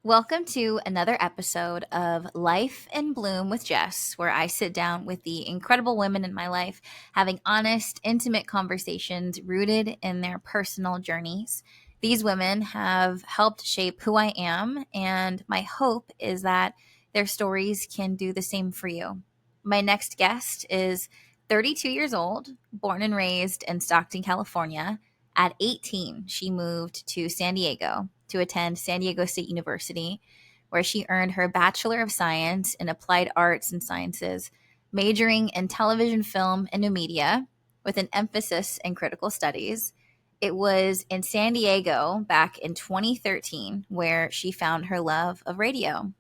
Welcome to another episode of Life in Bloom with Jess, where I sit down with the incredible women in my life, having honest, intimate conversations rooted in their personal journeys. These women have helped shape who I am, and my hope is that their stories can do the same for you. My next guest is 32 years old, born and raised in Stockton, California. At 18, she moved to San Diego to attend San Diego State University, where she earned her Bachelor of Science in Applied Arts and Sciences, majoring in television, film, and new media with an emphasis in critical studies. It was in San Diego back in 2013 where she found her love of radio,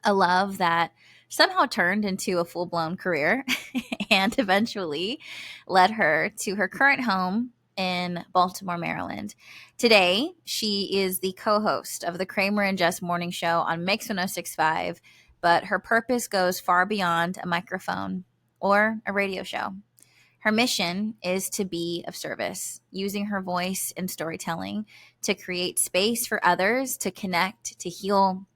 a love that somehow turned into a full blown career and eventually led her to her current home in Baltimore, Maryland. Today, she is the co host of the Kramer and Jess morning show on Mix 1065, but her purpose goes far beyond a microphone or a radio show. Her mission is to be of service, using her voice and storytelling to create space for others to connect, to heal,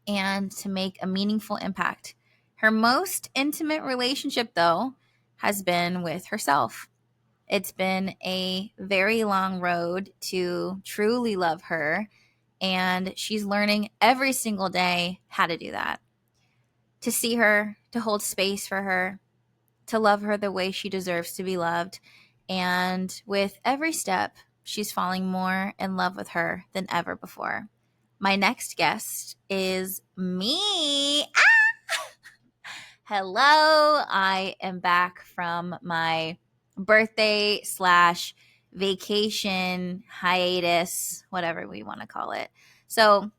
and to make a meaningful impact. Her most intimate relationship, though, has been with herself. It's been a very long road to truly love her, and she's learning every single day how to do that. To see her, to hold space for her, to love her the way she deserves to be loved. And with every step, she's falling more in love with her than ever before. My next guest is me. Hello. I am back from my birthday slash vacation hiatus, whatever we want to call it. So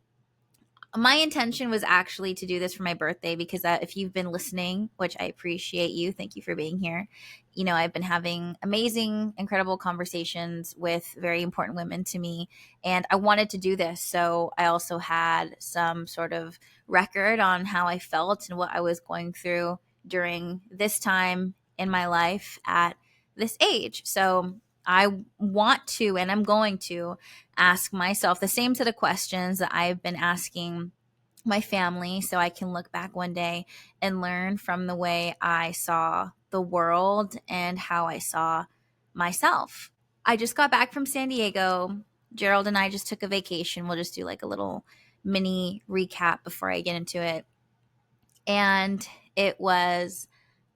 my intention was actually to do this for my birthday because if you've been listening, which I appreciate you, thank you for being here. You know, I've been having amazing, incredible conversations with very important women to me, and I wanted to do this. So I also had some sort of record on how I felt and what I was going through during this time in my life at this age. So I want to, and I'm going to ask myself the same set of questions that I've been asking my family so I can look back one day and learn from the way I saw the world and how I saw myself. I just got back from San Diego. Gerald and I just took a vacation. We'll just do like a little mini recap before I get into it. And it was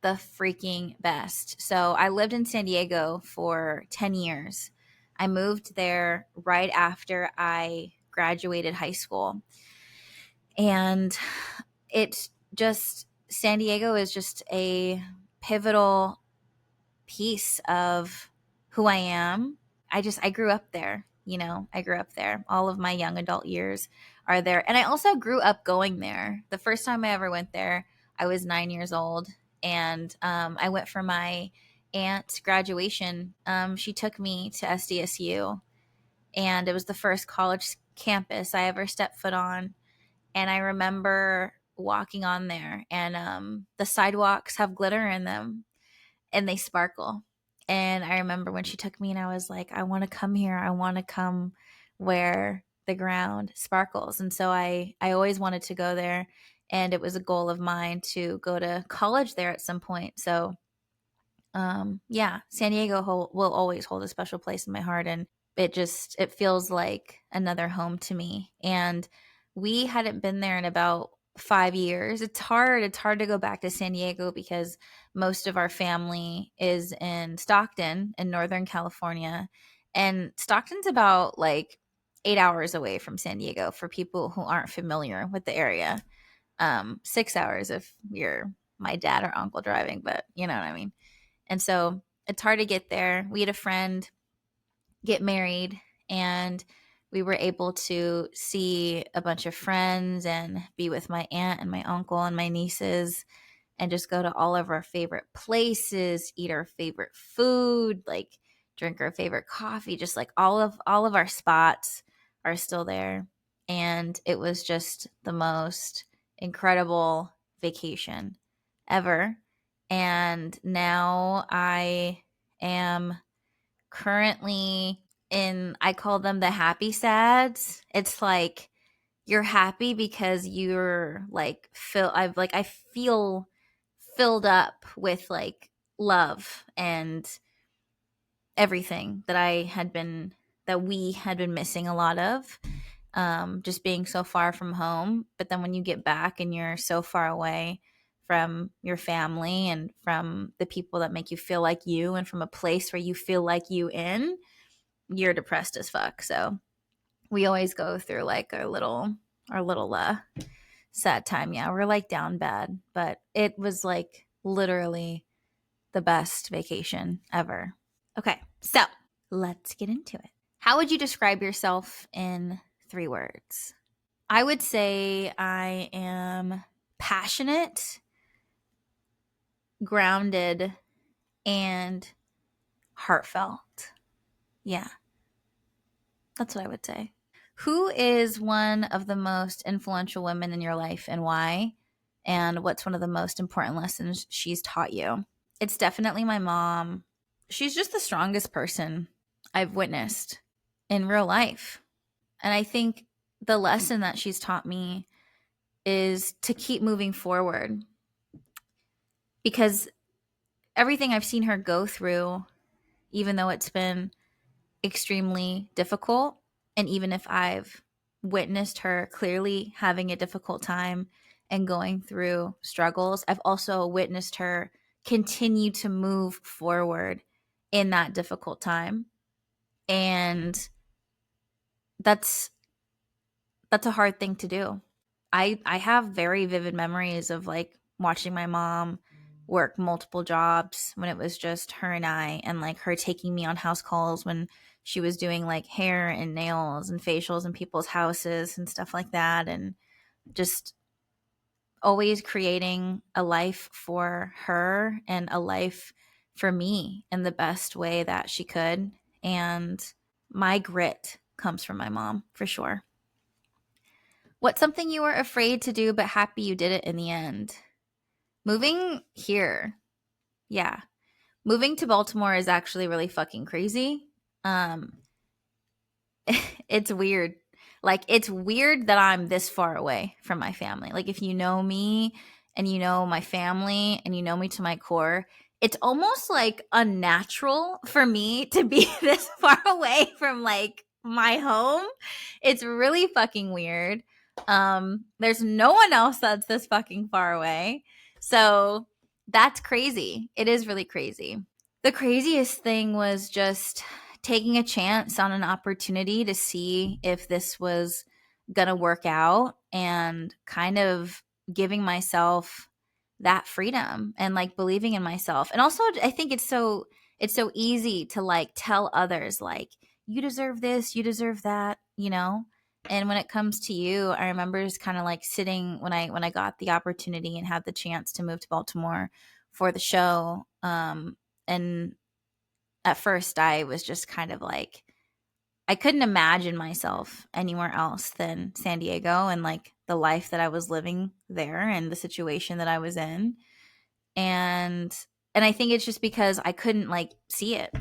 the freaking best. So I lived in San Diego for 10 years. I moved there right after I graduated high school. And it's just, San Diego is just a pivotal piece of who I am. I grew up there. I grew up there. All of my young adult years are there. And I also grew up going there. The first time I ever went there, I was 9 years old. And I went for my aunt's graduation. She took me to SDSU. And it was the first college campus I ever stepped foot on. And I remember walking on there, and the sidewalks have glitter in them and they sparkle. And I remember when she took me and I was like, I want to come here. I want to come where the ground sparkles. And so I always wanted to go there. And it was a goal of mine to go to college there at some point. So, yeah, San Diego will always hold a special place in my heart. And it feels like another home to me. And we hadn't been there in about 5 years. It's hard to go back to San Diego because most of our family is in Stockton in Northern California, and Stockton's about like 8 hours away from San Diego for people who aren't familiar with the area. 6 hours if you're my dad or uncle driving, but you know what I mean. And so it's hard to get there. We had a friend get married, and we were able to see a bunch of friends and be with my aunt and my uncle and my nieces and just go to all of our favorite places, eat our favorite food, like drink our favorite coffee, just like all of our spots are still there. And it was just the most incredible vacation ever. And now I am currently in, I call them the happy sads. It's like you're happy because you're like I feel filled up with like love and everything that we had been missing a lot of, just being so far from home. But then when you get back and you're so far away from your family and from the people that make you feel like you and from a place where you feel like you're depressed as fuck. So we always go through like our little sad time. Yeah, we're like down bad, but it was like literally the best vacation ever. Okay, so let's get into it. How would you describe yourself in 3 words? I would say I am passionate, grounded, and heartfelt. Yeah, that's what I would say. Who is one of the most influential women in your life and why? And what's one of the most important lessons she's taught you? It's definitely my mom. She's just the strongest person I've witnessed in real life. And I think the lesson that she's taught me is to keep moving forward, because everything I've seen her go through, even though it's been extremely difficult, and even if I've witnessed her clearly having a difficult time and going through struggles, I've also witnessed her continue to move forward in that difficult time. And that's a hard thing to do. I have very vivid memories of like watching my mom work multiple jobs when it was just her and I, and like her taking me on house calls when she was doing like hair and nails and facials in people's houses and stuff like that, and just always creating a life for her and a life for me in the best way that she could. And my grit comes from my mom for sure. What's something you were afraid to do but happy you did it in the end? Moving here. Yeah. Moving to Baltimore is actually really fucking crazy. Um it's weird. Like, it's weird that I'm this far away from my family. Like, if you know me and you know my family and you know me to my core, it's almost like unnatural for me to be this far away from like my home. It's really fucking weird. There's no one else that's this fucking far away. So that's crazy. It is really crazy. The craziest thing was just taking a chance on an opportunity to see if this was going to work out, and kind of giving myself that freedom and like believing in myself. And also I think it's so easy to like tell others like, you deserve this, you deserve that, you know? And when it comes to you, I remember just kind of like sitting when I got the opportunity and had the chance to move to Baltimore for the show. And at first I was just kind of like, I couldn't imagine myself anywhere else than San Diego and like the life that I was living there and the situation that I was in. And I think it's just because I couldn't like see it.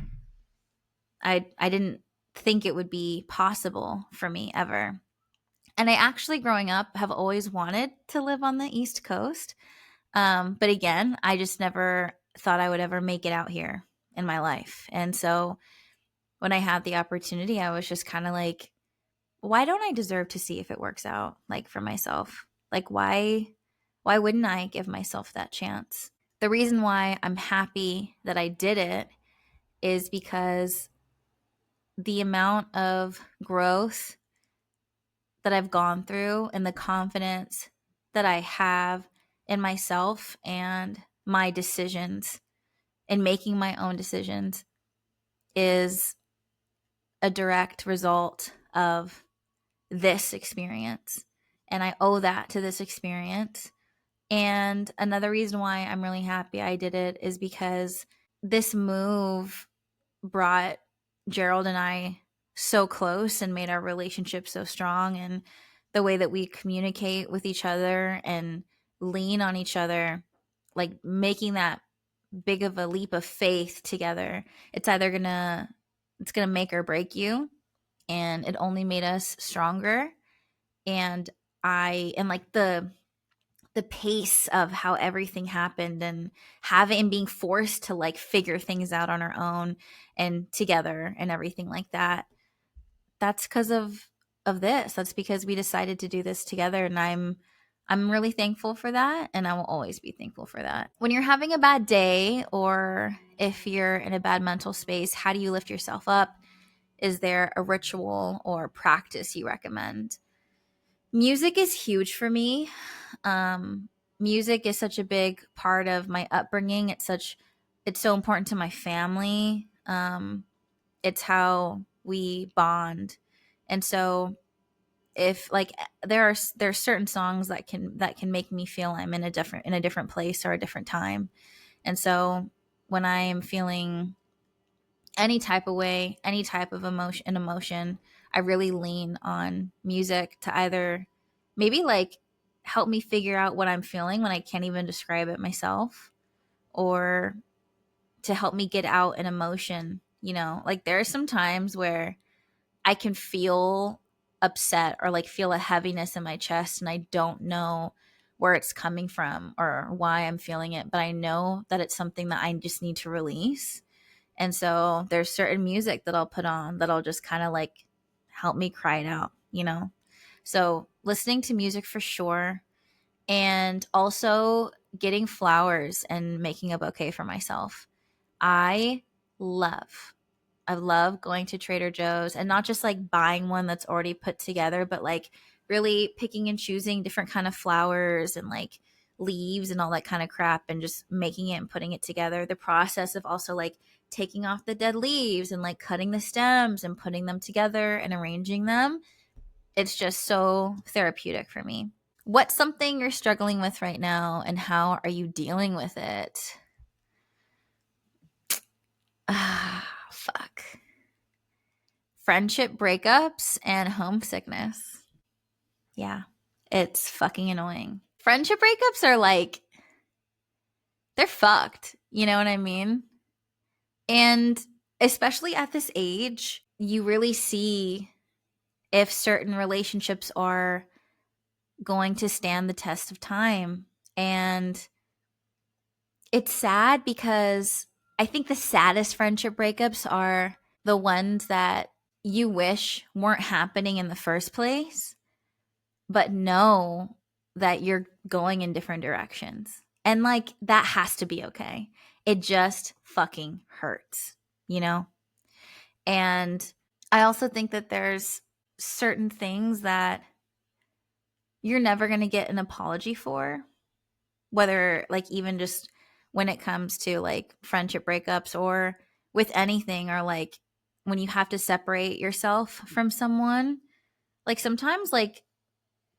I didn't think it would be possible for me ever. And I actually, growing up, have always wanted to live on the East Coast. But again, I just never thought I would ever make it out here in my life. And so when I had the opportunity, I was just kind of like, why don't I deserve to see if it works out, like, for myself? Like, why wouldn't I give myself that chance? The reason why I'm happy that I did it is because the amount of growth that I've gone through and the confidence that I have in myself and my decisions and making my own decisions is a direct result of this experience. And I owe that to this experience. And another reason why I'm really happy I did it is because this move brought Gerald and I so close and made our relationship so strong. And the way that we communicate with each other and lean on each other, like making that big of a leap of faith together, it's gonna make or break you. And it only made us stronger. And I and like the pace of how everything happened, and having and being forced to like figure things out on our own and together and everything like that. That's because of this. That's because we decided to do this together, and I'm really thankful for that, and I will always be thankful for that. When you're having a bad day, or if you're in a bad mental space, how do you lift yourself up? Is there a ritual or practice you recommend? Music is huge for me. Music is such a big part of my upbringing. It's so important to my family. It's how we bond. And so if like there's certain songs that can make me feel I'm in a different place or a different time. And so when I am feeling any type of way, any type of emotion, I really lean on music to either maybe like help me figure out what I'm feeling when I can't even describe it myself, or to help me get out an emotion. Like there are some times where I can feel upset or like feel a heaviness in my chest, and I don't know where it's coming from or why I'm feeling it, but I know that it's something that I just need to release. And so there's certain music that I'll put on that'll just kind of like help me cry it out. So listening to music for sure. And also getting flowers and making a bouquet for myself. I love I love going to Trader Joe's and not just like buying one that's already put together, but like really picking and choosing different kind of flowers and like leaves and all that kind of crap, and just making it and putting it together. The process of also like taking off the dead leaves and like cutting the stems and putting them together and arranging them. It's just so therapeutic for me. What's something you're struggling with right now, and how are you dealing with it? Ah, fuck. Friendship breakups and homesickness. Yeah, it's fucking annoying. Friendship breakups are like, they're fucked. You know what I mean? And especially at this age, you really see if certain relationships are going to stand the test of time. And it's sad because I think the saddest friendship breakups are the ones that you wish weren't happening in the first place, but know that you're going in different directions. And like that has to be okay. It just fucking hurts, you know? And I also think that there's certain things that you're never going to get an apology for, whether like even just when it comes to like friendship breakups or with anything, or like when you have to separate yourself from someone. Like sometimes like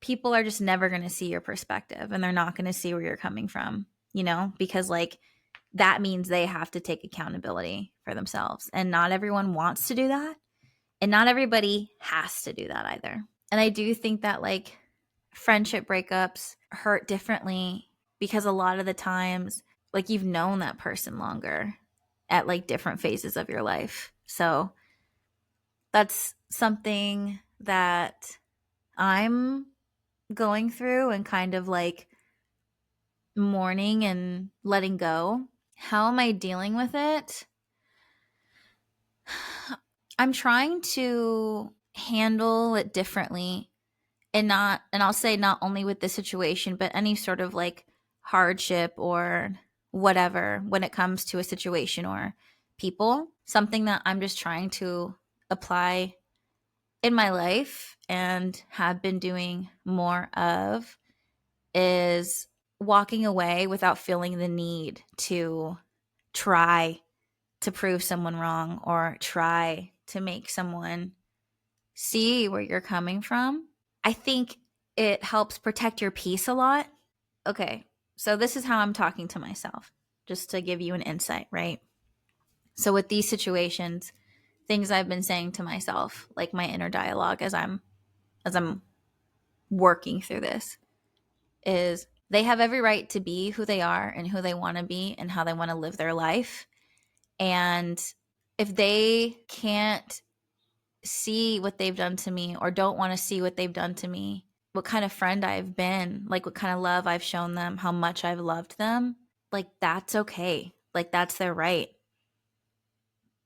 people are just never going to see your perspective, and they're not going to see where you're coming from, because like that means they have to take accountability for themselves. And not everyone wants to do that. And not everybody has to do that either. And I do think that like friendship breakups hurt differently because a lot of the times, like you've known that person longer at like different phases of your life. So that's something that I'm going through and kind of like mourning and letting go. How am I dealing with it? I'm trying to handle it differently, and I'll say not only with this situation, but any sort of like hardship or whatever when it comes to a situation or people. Something that I'm just trying to apply in my life and have been doing more of is walking away without feeling the need to try to prove someone wrong or try to make someone see where you're coming from. I think it helps protect your peace a lot. Okay, so this is how I'm talking to myself, just to give you an insight, right? So with these situations, things I've been saying to myself, like my inner dialogue as I'm working through this, is they have every right to be who they are and who they want to be and how they want to live their life. And if they can't see what they've done to me or don't want to see what they've done to me, what kind of friend I've been, like what kind of love I've shown them, how much I've loved them, like that's okay. Like that's their right.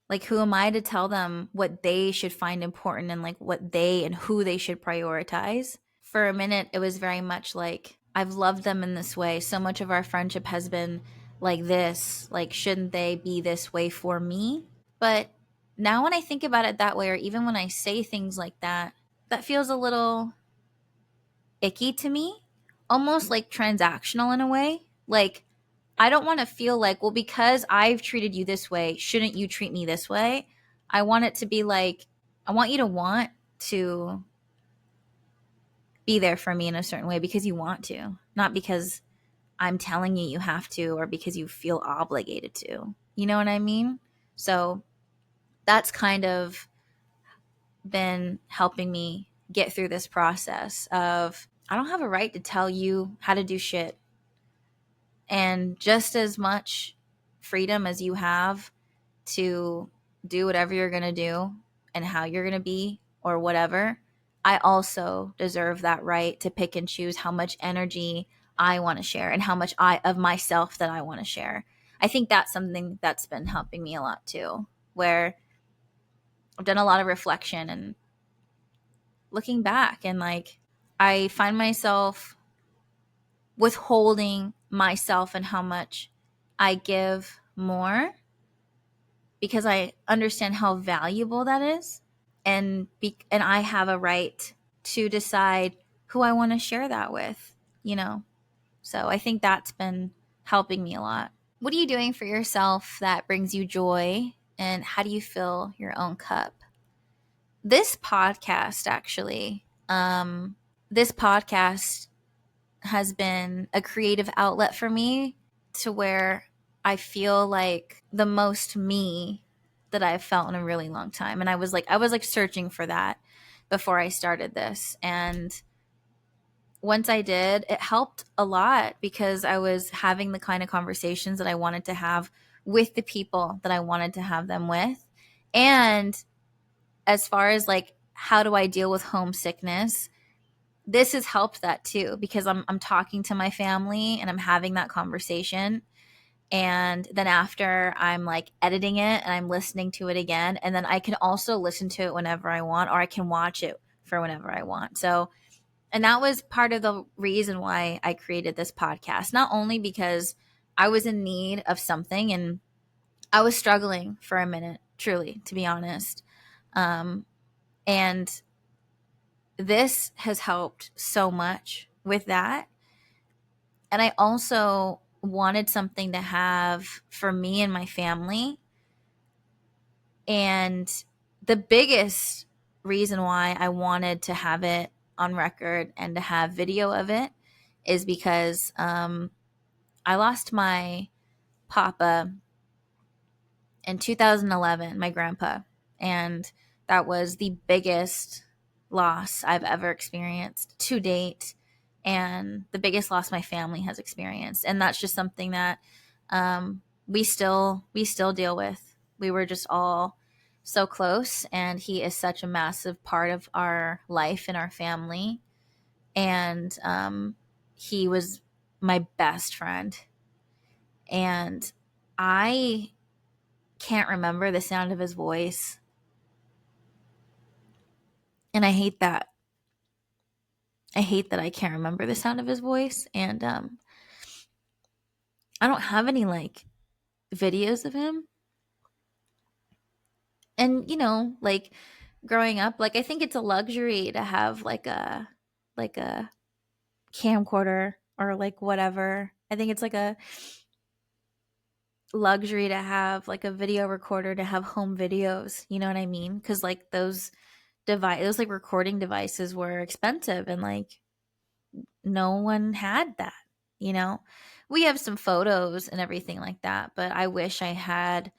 Like who am I to tell them what they should find important and like what they and who they should prioritize? For a minute it was very much like I've loved them in this way. So much of our friendship has been like this. Like shouldn't they be this way for me? But now when I think about it that way, or even when I say things like that, that feels a little icky to me, almost like transactional in a way. Like, I don't want to feel like, well, because I've treated you this way, shouldn't you treat me this way? I want it to be like, I want you to want to be there for me in a certain way because you want to, not because I'm telling you you have to or because you feel obligated to. You know what I mean? So that's kind of been helping me get through this process of I don't have a right to tell you how to do shit. And just as much freedom as you have to do whatever you're going to do and how you're going to be or whatever, I also deserve that right to pick and choose how much energy I want to share and how much I of myself that I want to share. I think that's something that's been helping me a lot too, where I've done a lot of reflection and looking back, and like I find myself withholding myself and how much I give more because I understand how valuable that is, and I have a right to decide who I want to share that with, you know. So I think that's been helping me a lot. What are you doing for yourself that brings you joy, and how do you fill your own cup? This podcast actually, this podcast has been a creative outlet for me to where I feel like the most me that I've felt in a really long time. And I was like searching for that before I started this. And once I did, it helped a lot because I was having the kind of conversations that I wanted to have with the people that I wanted to have them with. And as far as like, how do I deal with homesickness? This has helped that too because I'm talking to my family and I'm having that conversation, and then after I'm like editing it and I'm listening to it again, and then I can also listen to it whenever I want, or I can watch it for whenever I want. So, and that was part of the reason why I created this podcast, not only because I was in need of something and I was struggling for a minute, truly, to be honest, and this has helped so much with that. And I also wanted something to have for me and my family. And the biggest reason why I wanted to have it on record and to have video of it is because I lost my papa in 2011, my grandpa. And that was the biggest loss I've ever experienced to date, and the biggest loss my family has experienced. And that's just something that we still deal with. We were just all so close, and he is such a massive part of our life and our family. And he was my best friend, and I can't remember the sound of his voice. And I hate that. I hate that I can't remember the sound of his voice. And I don't have any like videos of him. And you know, like growing up, like I think it's a luxury to have like a camcorder or like whatever. I think it's like a luxury to have like a video recorder, to have home videos, you know what I mean? Cuz like those like recording devices were expensive, and like no one had that, you know? We have some photos and everything like that, but I wish I had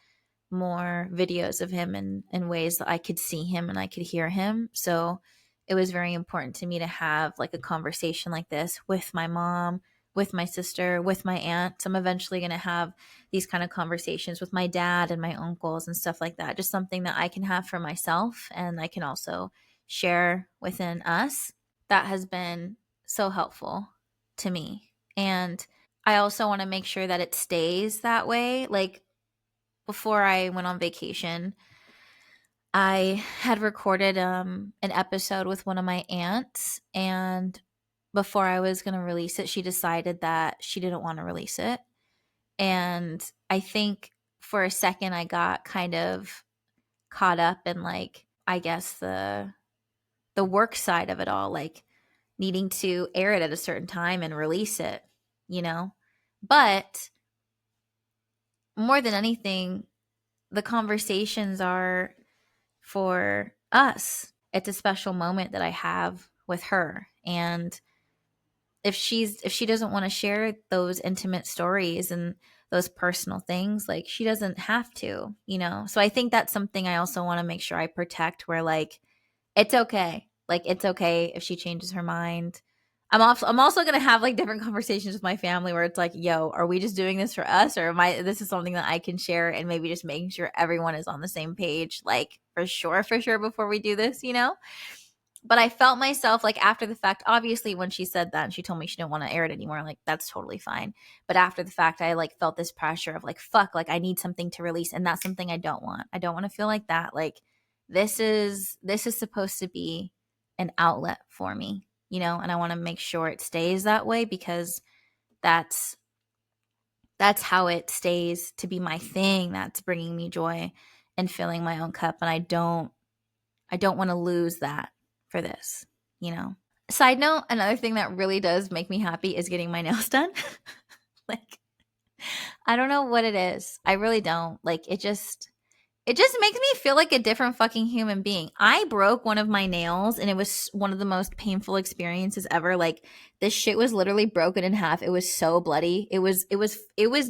more videos of him in ways that I could see him and I could hear him. So it was very important to me to have like a conversation like this with my mom, with my sister, with my aunt. So I'm eventually going to have these kind of conversations with my dad and my uncles and stuff like that. Just something that I can have for myself and I can also share within us. that has been so helpful to me. And I also want to make sure that it stays that way. Like before I went on vacation, I had recorded an episode with one of my aunts, and before I was going to release it, she decided that she didn't want to release it. And I think for a second I got kind of caught up in, like, I guess the work side of it all, like needing to air it at a certain time and release it, you know? But more than anything, the conversations are for us. It's a special moment that I have with her. And if she doesn't want to share those intimate stories and those personal things, like, she doesn't have to, you know? So I think that's something I also want to make sure I protect, where, like, it's okay. Like, it's okay if she changes her mind. I'm also gonna have, like, different conversations with my family where it's like, yo, are we just doing this for us, or am I this is something that I can share, and maybe just making sure everyone is on the same page, like, for sure before we do this, you know? But I felt myself, like, after the fact, obviously when she said that and she told me she didn't want to air it anymore, like, that's totally fine. But after the fact, I, like, felt this pressure of, like, fuck, like, I need something to release, and that's something I don't want. I don't want to feel like that. Like, this is supposed to be an outlet for me, you know, and I want to make sure it stays that way, because that's how it stays to be my thing, that's bringing me joy and filling my own cup, and I don't want to lose that for this, you know. Side note, another thing that really does make me happy is getting my nails done. Like, I don't know what it is. I really don't. Like, it just makes me feel like a different fucking human being. I broke one of my nails, and it was one of the most painful experiences ever. Like, this shit was literally broken in half. It was so bloody. It was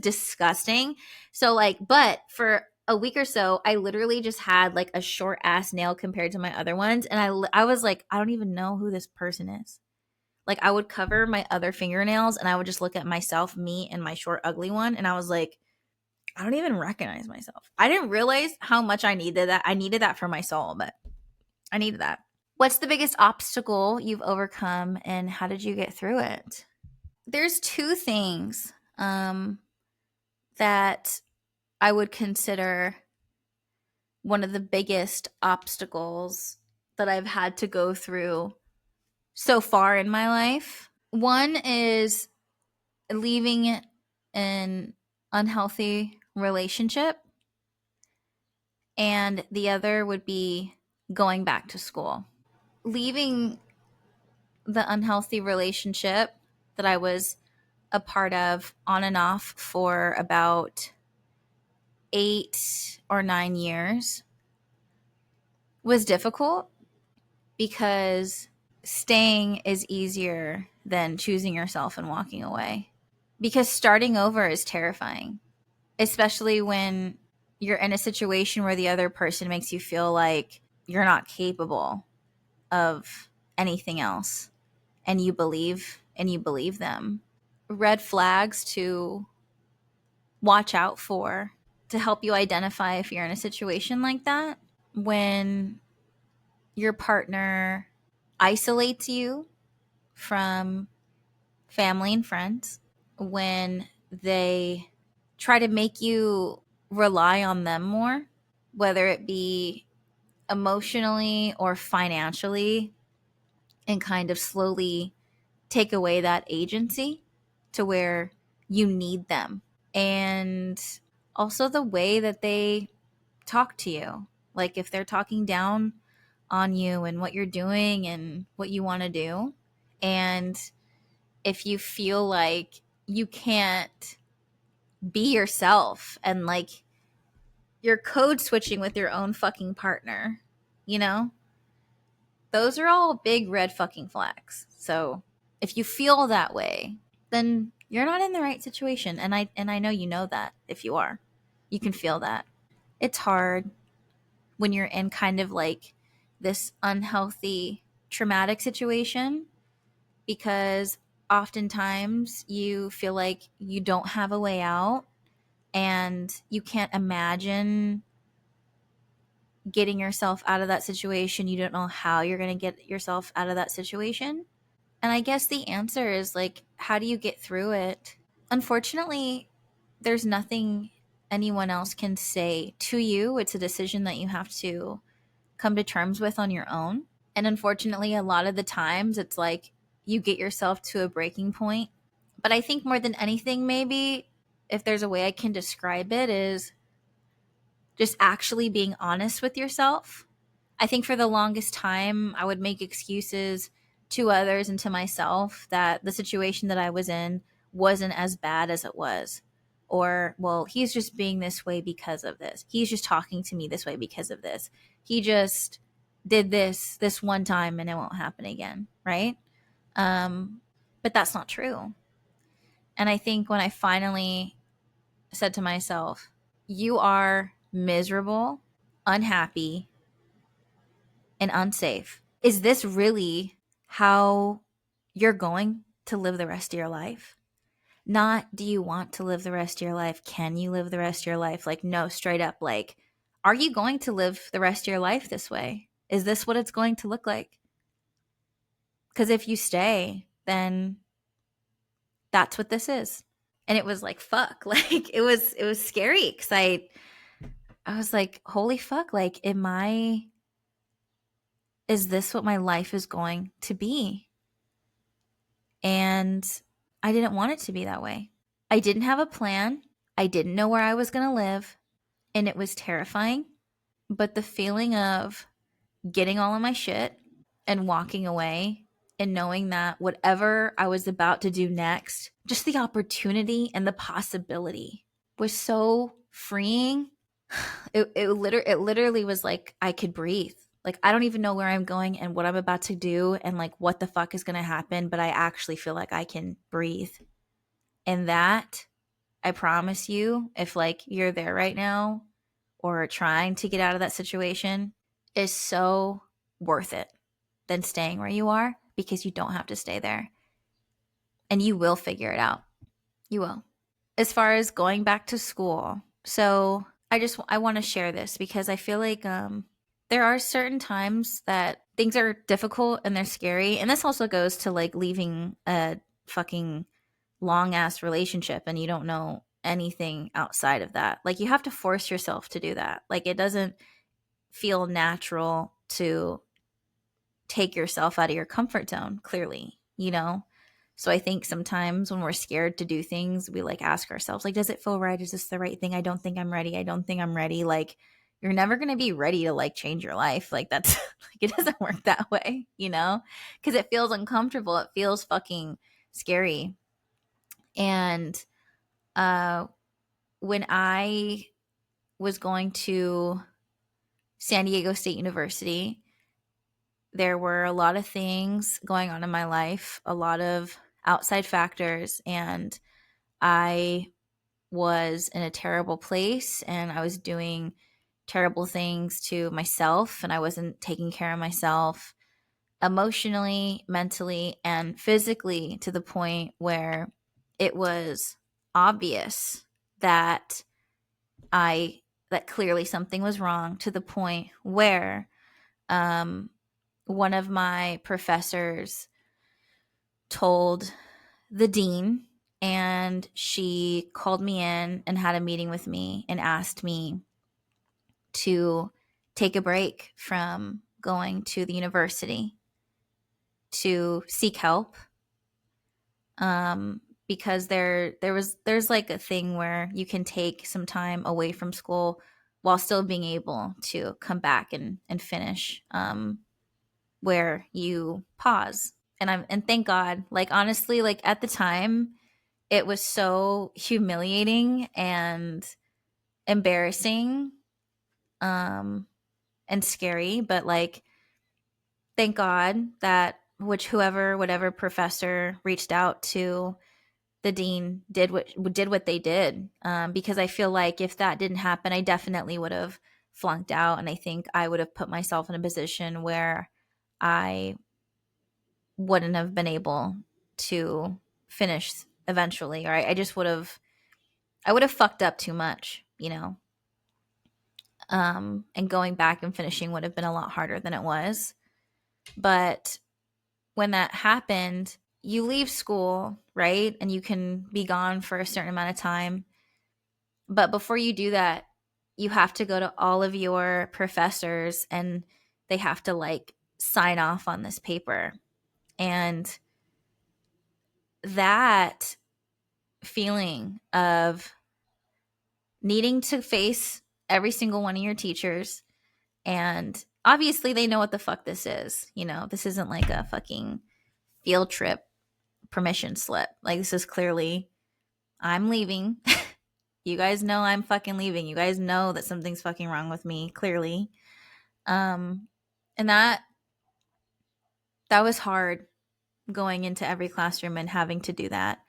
disgusting. So, like, but for a week or so, I literally just had, like, a short ass nail compared to my other ones, and I was like, I don't even know who this person is. Like, I would cover my other fingernails, and I would just look at myself, me, and my short ugly one, and I was like, I don't even recognize myself. I didn't realize how much I needed that. I needed that for my soul, but I needed that. What's the biggest obstacle you've overcome, and how did you get through it? There's two things that I would consider one of the biggest obstacles that I've had to go through so far in my life. One is leaving an unhealthy relationship, and the other would be going back to school. Leaving the unhealthy relationship that I was a part of on and off for about 8 or 9 years was difficult, because staying is easier than choosing yourself and walking away. Because starting over is terrifying, especially when you're in a situation where the other person makes you feel like you're not capable of anything else, and you believe them. Red flags to watch out for, to help you identify if you're in a situation like that: when your partner isolates you from family and friends, when they try to make you rely on them more, whether it be emotionally or financially, and kind of slowly take away that agency to where you need them. And also the way that they talk to you. Like, if they're talking down on you and what you're doing and what you want to do, and if you feel like you can't be yourself, and, like, you're code switching with your own fucking partner, you know? Those are all big red fucking flags. So if you feel that way, then you're not in the right situation. And I know you know that. If you are, you can feel that. It's hard when you're in kind of like this unhealthy, traumatic situation, because oftentimes you feel like you don't have a way out, and you can't imagine getting yourself out of that situation. You don't know how you're going to get yourself out of that situation. And I guess the answer is like, how do you get through it? Unfortunately, there's nothing anyone else can say to you. It's a decision that you have to come to terms with on your own. And unfortunately, a lot of the times it's like you get yourself to a breaking point. But I think more than anything, maybe if there's a way I can describe it, is just actually being honest with yourself. I think for the longest time, I would make excuses to others and to myself that the situation that I was in wasn't as bad as it was. Or, well, he's just being this way because of this. He's just talking to me this way because of this. He just did this one time and it won't happen again, right? But that's not true. And I think when I finally said to myself, you are miserable, unhappy, and unsafe. Is this really how you're going to live the rest of your life? Not, do you want to live the rest of your life? Can you live the rest of your life? Like, no, straight up, like, are you going to live the rest of your life this way? Is this what it's going to look like? Because if you stay, then that's what this is. And it was like, fuck, like it was scary because I was like, holy fuck, like, is this what my life is going to be? And I didn't want it to be that way. I didn't have a plan. I didn't know where I was going to live. And it was terrifying. But the feeling of getting all of my shit and walking away and knowing that whatever I was about to do next, just the opportunity and the possibility was so freeing. It literally was like I could breathe. Like, I don't even know where I'm going and what I'm about to do and like what the fuck is going to happen, but I actually feel like I can breathe. And that, I promise you, if like you're there right now or trying to get out of that situation, is so worth it than staying where you are, because you don't have to stay there. And you will figure it out. You will. As far as going back to school, so I want to share this because I feel like there are certain times that things are difficult and they're scary. And this also goes to like leaving a fucking long ass relationship and you don't know anything outside of that. Like, you have to force yourself to do that. Like, it doesn't feel natural to take yourself out of your comfort zone, clearly, you know? So I think sometimes when we're scared to do things, we like ask ourselves, like, does it feel right? Is this the right thing? I don't think I'm ready. I don't think I'm ready. Like, you're never going to be ready to like change your life. Like, that's like, it doesn't work that way, you know? Because it feels uncomfortable. It feels fucking scary. And when I was going to San Diego State University, there were a lot of things going on in my life, a lot of outside factors, and I was in a terrible place and I was doing terrible things to myself, and I wasn't taking care of myself emotionally, mentally, and physically, to the point where it was obvious that that clearly something was wrong, to the point where one of my professors told the dean, and she called me in and had a meeting with me and asked me to take a break from going to the university to seek help, because there's like a thing where you can take some time away from school while still being able to come back and finish where you pause. And thank God, like, honestly, like, at the time it was so humiliating and embarrassing and scary, but like, thank God that whatever professor reached out to the dean did what they did, because I feel like if that didn't happen, I definitely would have flunked out, and I think I would have put myself in a position where I wouldn't have been able to finish eventually, or I just would have fucked up too much, you know. And going back and finishing would have been a lot harder than it was. But when that happened, you leave school, right? And you can be gone for a certain amount of time. But before you do that, you have to go to all of your professors and they have to like sign off on this paper. And that feeling of needing to face every single one of your teachers, and obviously they know what the fuck this is. You know, this isn't like a fucking field trip permission slip. Like, this is clearly, I'm leaving. You guys know I'm fucking leaving. You guys know that something's fucking wrong with me, clearly. And that was hard, going into every classroom and having to do that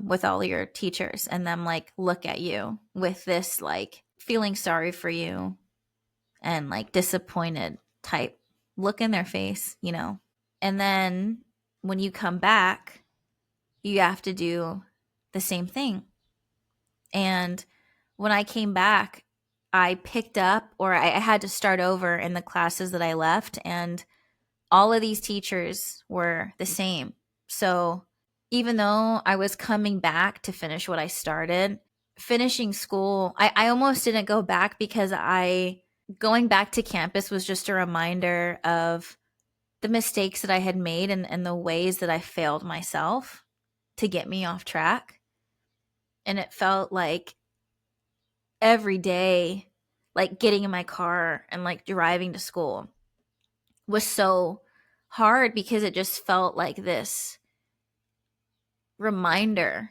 with all your teachers, and them like look at you with this like feeling sorry for you and like disappointed type look in their face, you know. And then when you come back, you have to do the same thing. And when I came back, I picked up, or I had to start over in the classes that I left, and all of these teachers were the same. So even though I was coming back to finish what I started, finishing school, I almost didn't go back, because going back to campus was just a reminder of the mistakes that I had made, and the ways that I failed myself to get me off track. And it felt like every day, like getting in my car and like driving to school was so hard, because it just felt like this reminder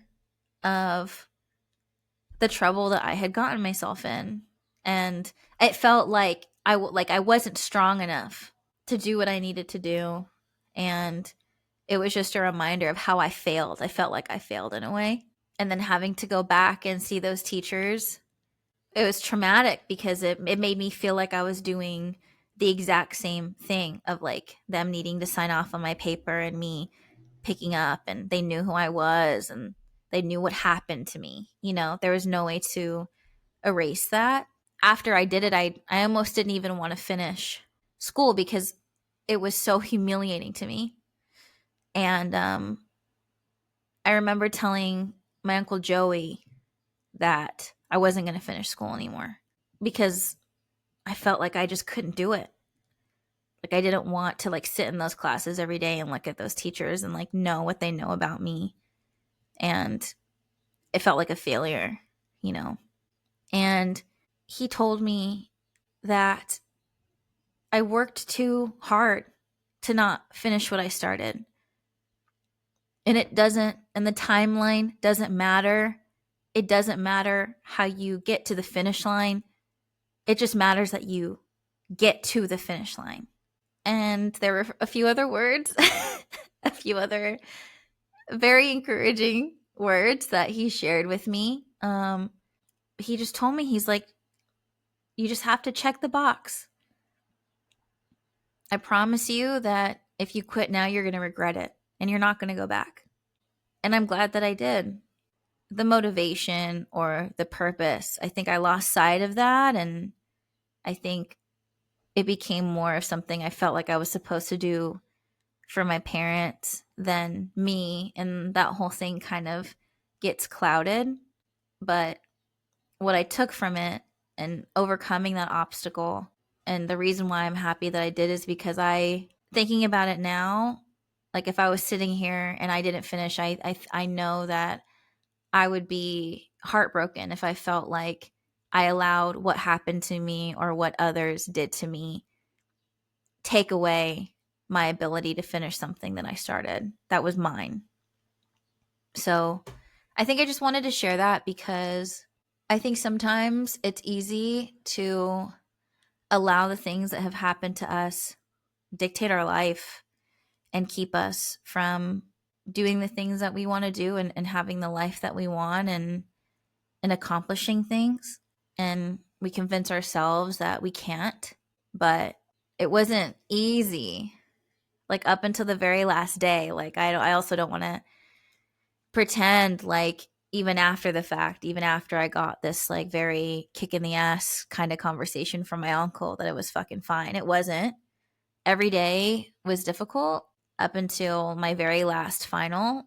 of the trouble that I had gotten myself in. And it felt like I wasn't strong enough to do what I needed to do. And it was just a reminder of how I failed. I felt like I failed in a way. And then having to go back and see those teachers, it was traumatic, because it made me feel like I was doing the exact same thing, of like them needing to sign off on my paper and me picking up, and they knew who I was and they knew what happened to me. You know, there was no way to erase that. After I did it, I almost didn't even want to finish school, because it was so humiliating to me. And I remember telling my Uncle Joey that I wasn't going to finish school anymore, because I felt like I just couldn't do it. Like, I didn't want to like sit in those classes every day and look at those teachers and like know what they know about me. And it felt like a failure, you know. And he told me that I worked too hard to not finish what I started. And the timeline doesn't matter. It doesn't matter how you get to the finish line. It just matters that you get to the finish line. And there were a few other words, a few other very encouraging words that he shared with me. He just told me, he's like, you just have to check the box. I promise you that if you quit now, you're going to regret it and you're not going to go back. And I'm glad that I did. The motivation or the purpose, I think I lost sight of that. And I think it became more of something I felt like I was supposed to do for my parents than me. And that whole thing kind of gets clouded. But what I took from it and overcoming that obstacle, and the reason why I'm happy that I did, is because thinking about it now, like if I was sitting here and I didn't finish, I know that I would be heartbroken if I felt like I allowed what happened to me or what others did to me take away my ability to finish something that I started that was mine. So I think I just wanted to share that, because I think sometimes it's easy to allow the things that have happened to us dictate our life and keep us from doing the things that we want to do, and having the life that we want, and accomplishing things. And we convince ourselves that we can't. But it wasn't easy, like up until the very last day. Like I also don't want to pretend like even after the fact, even after I got this like very kick in the ass kind of conversation from my uncle that it was fucking fine. It wasn't. Every day was difficult up until my very last final.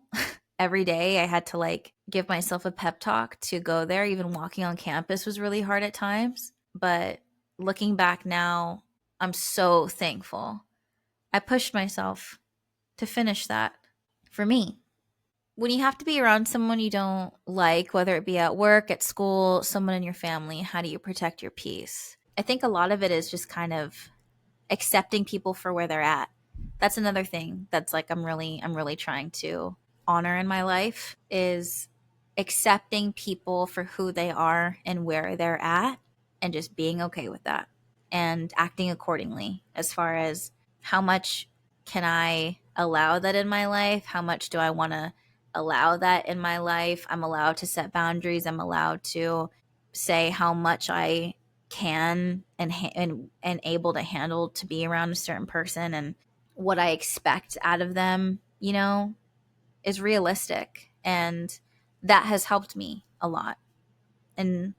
Every day I had to like give myself a pep talk to go there. Even walking on campus was really hard at times. But looking back now, I'm so thankful. I pushed myself to finish that for me. When you have to be around someone you don't like, whether it be at work, at school, someone in your family, how do you protect your peace? I think a lot of it is just kind of accepting people for where they're at. That's another thing that's like I'm really trying to honor in my life is accepting people for who they are and where they're at and just being okay with that and acting accordingly as far as how much can I allow that in my life? How much do I want to allow that in my life? I'm allowed to set boundaries. I'm allowed to say how much I can and able to handle to be around a certain person, and what I expect out of them, is realistic. And that has helped me a lot in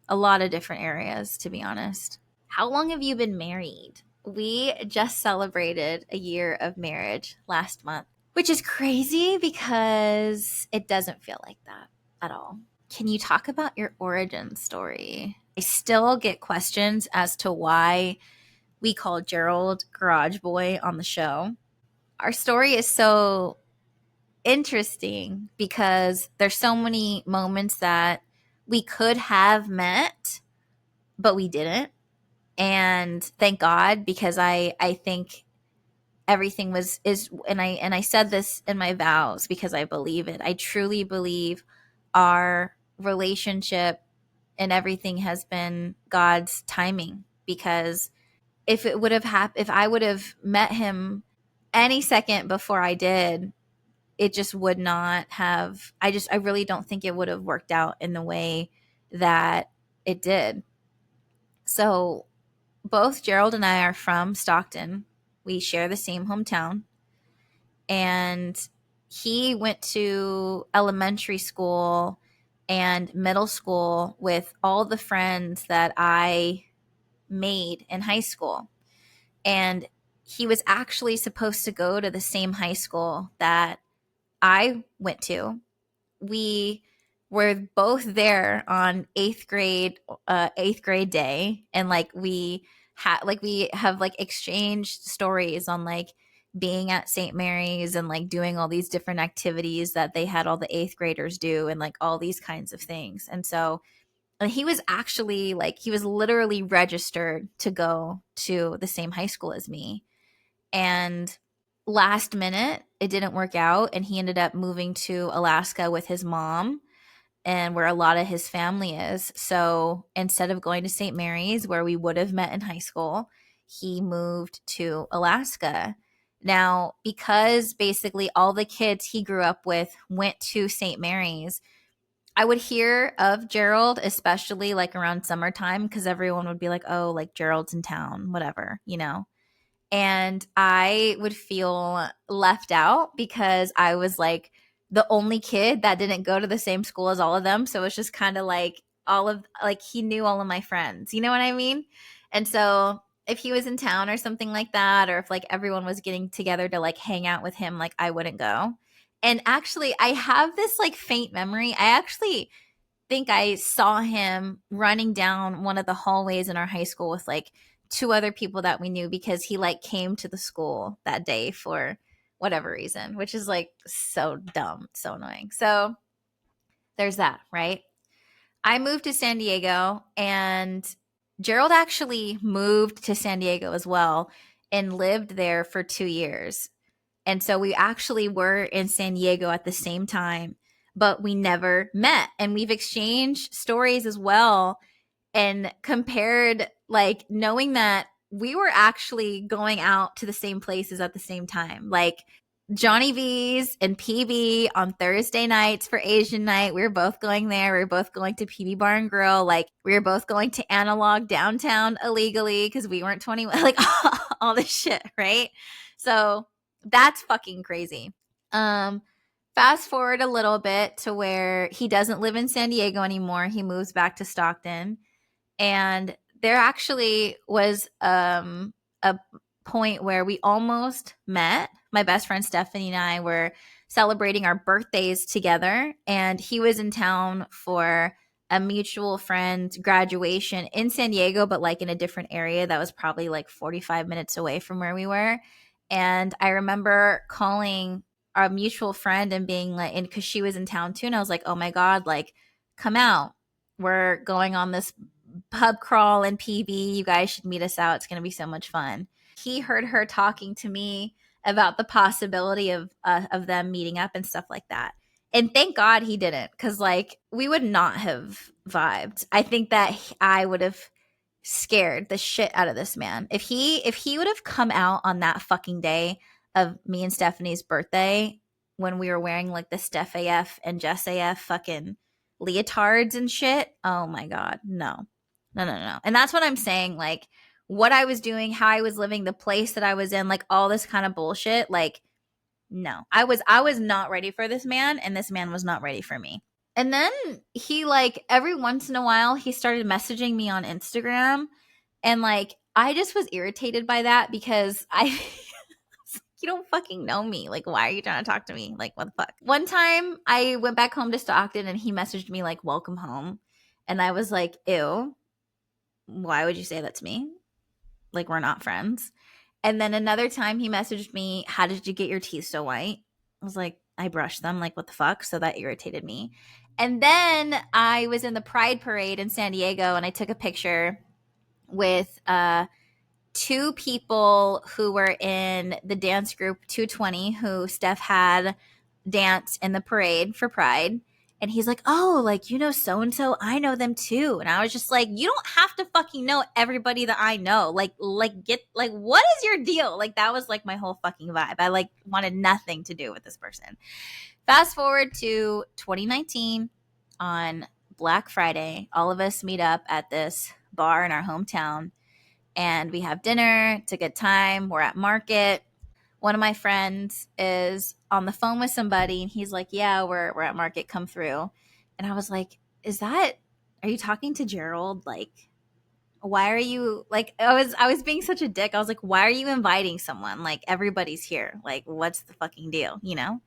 a lot of different areas, to be honest. How long have you been married? We just celebrated a year of marriage last month, which is crazy because it doesn't feel like that at all. Can you talk about your origin story? I still get questions as to why we call Gerald Garage Boy on the show. Our story is so interesting because there's so many moments that we could have met, but we didn't. And thank God, because I think everything is and I said this in my vows because I believe it. I truly believe our relationship and everything has been God's timing, because if I would have met him any second before I did, it just would not have. I really don't think it would have worked out in the way that it did. So both Gerald and I are from Stockton. We share the same hometown. And he went to elementary school and middle school with all the friends that I made in high school. And he was actually supposed to go to the same high school that I went to. We were both there on eighth grade day, and like we have like exchanged stories on like being at St. Mary's and like doing all these different activities that they had all the eighth graders do and like all these kinds of things. And so and he was actually like he was literally registered to go to the same high school as me. And last minute, it didn't work out. And he ended up moving to Alaska with his mom and where a lot of his family is. So instead of going to St. Mary's, where we would have met in high school, he moved to Alaska. Now, because basically all the kids he grew up with went to St. Mary's, I would hear of Gerald, especially like around summertime, because everyone would be like, oh, like Gerald's in town, whatever. And I would feel left out because I was like the only kid that didn't go to the same school as all of them. So it was just kind of like he knew all of my friends, you know what I mean? And so if he was in town or something like that, or if like everyone was getting together to like hang out with him, like I wouldn't go. And actually, I have this like faint memory. I actually think I saw him running down one of the hallways in our high school with like two other people that we knew, because he like came to the school that day for whatever reason, which is like so dumb, so annoying. So there's that, right? I moved to San Diego, and Gerald actually moved to San Diego as well and lived there for 2 years. And so we actually were in San Diego at the same time, but we never met. And we've exchanged stories as well and compared, like knowing that we were actually going out to the same places at the same time. Like Johnny V's and PB on Thursday nights for Asian night. We were both going there. We were both going to PB Bar and Grill. Like we were both going to Analog downtown illegally because we weren't 21. Like all this shit, right? So that's fucking crazy. Fast forward a little bit to where he doesn't live in San Diego anymore. He moves back to Stockton. And there actually was a point where we almost met. My best friend Stephanie and I were celebrating our birthdays together, and he was in town for a mutual friend graduation in San Diego, but like in a different area that was probably like 45 minutes away from where we were. And I remember calling our mutual friend and being like, and because she was in town too, and I was like, oh my God, like, come out. We're going on this pub crawl in PB. You guys should meet us out. It's going to be so much fun. He heard her talking to me about the possibility of them meeting up and stuff like that. And thank God he didn't, because like we would not have vibed. I think that I would have scared the shit out of this man. If he would have come out on that fucking day of me and Stephanie's birthday when we were wearing like the Steph AF and Jess AF fucking leotards and shit. Oh my God. No. No, no, no. And that's what I'm saying. Like what I was doing, how I was living, the place that I was in, like all this kind of bullshit. Like, no. I was not ready for this man, and this man was not ready for me. And then he like every once in a while he started messaging me on Instagram, and like I just was irritated by that because I you don't fucking know me. Like, why are you trying to talk to me? Like, what the fuck? One time I went back home to Stockton and he messaged me like, welcome home. And I was like, ew, why would you say that to me? Like, we're not friends. And then another time he messaged me, how did you get your teeth so white? I was like, I brushed them. Like, what the fuck? So that irritated me. And then I was in the Pride Parade in San Diego and I took a picture with two people who were in the dance group 220 who Steph had dance in the parade for Pride. And he's like, oh, like, you know, so-and-so, I know them too. And I was just like, you don't have to fucking know everybody that I know. Like, get, like, what is your deal? Like, that was like my whole fucking vibe. I like wanted nothing to do with this person. Fast forward to 2019 on Black Friday. All of us meet up at this bar in our hometown and we have dinner. It's a good time. We're at market. One of my friends is on the phone with somebody and he's like, yeah, we're at market, come through. And I was like, are you talking to Gerald? Like, why are you like, I was being such a dick. I was like, why are you inviting someone? Like, everybody's here. Like, what's the fucking deal, you know?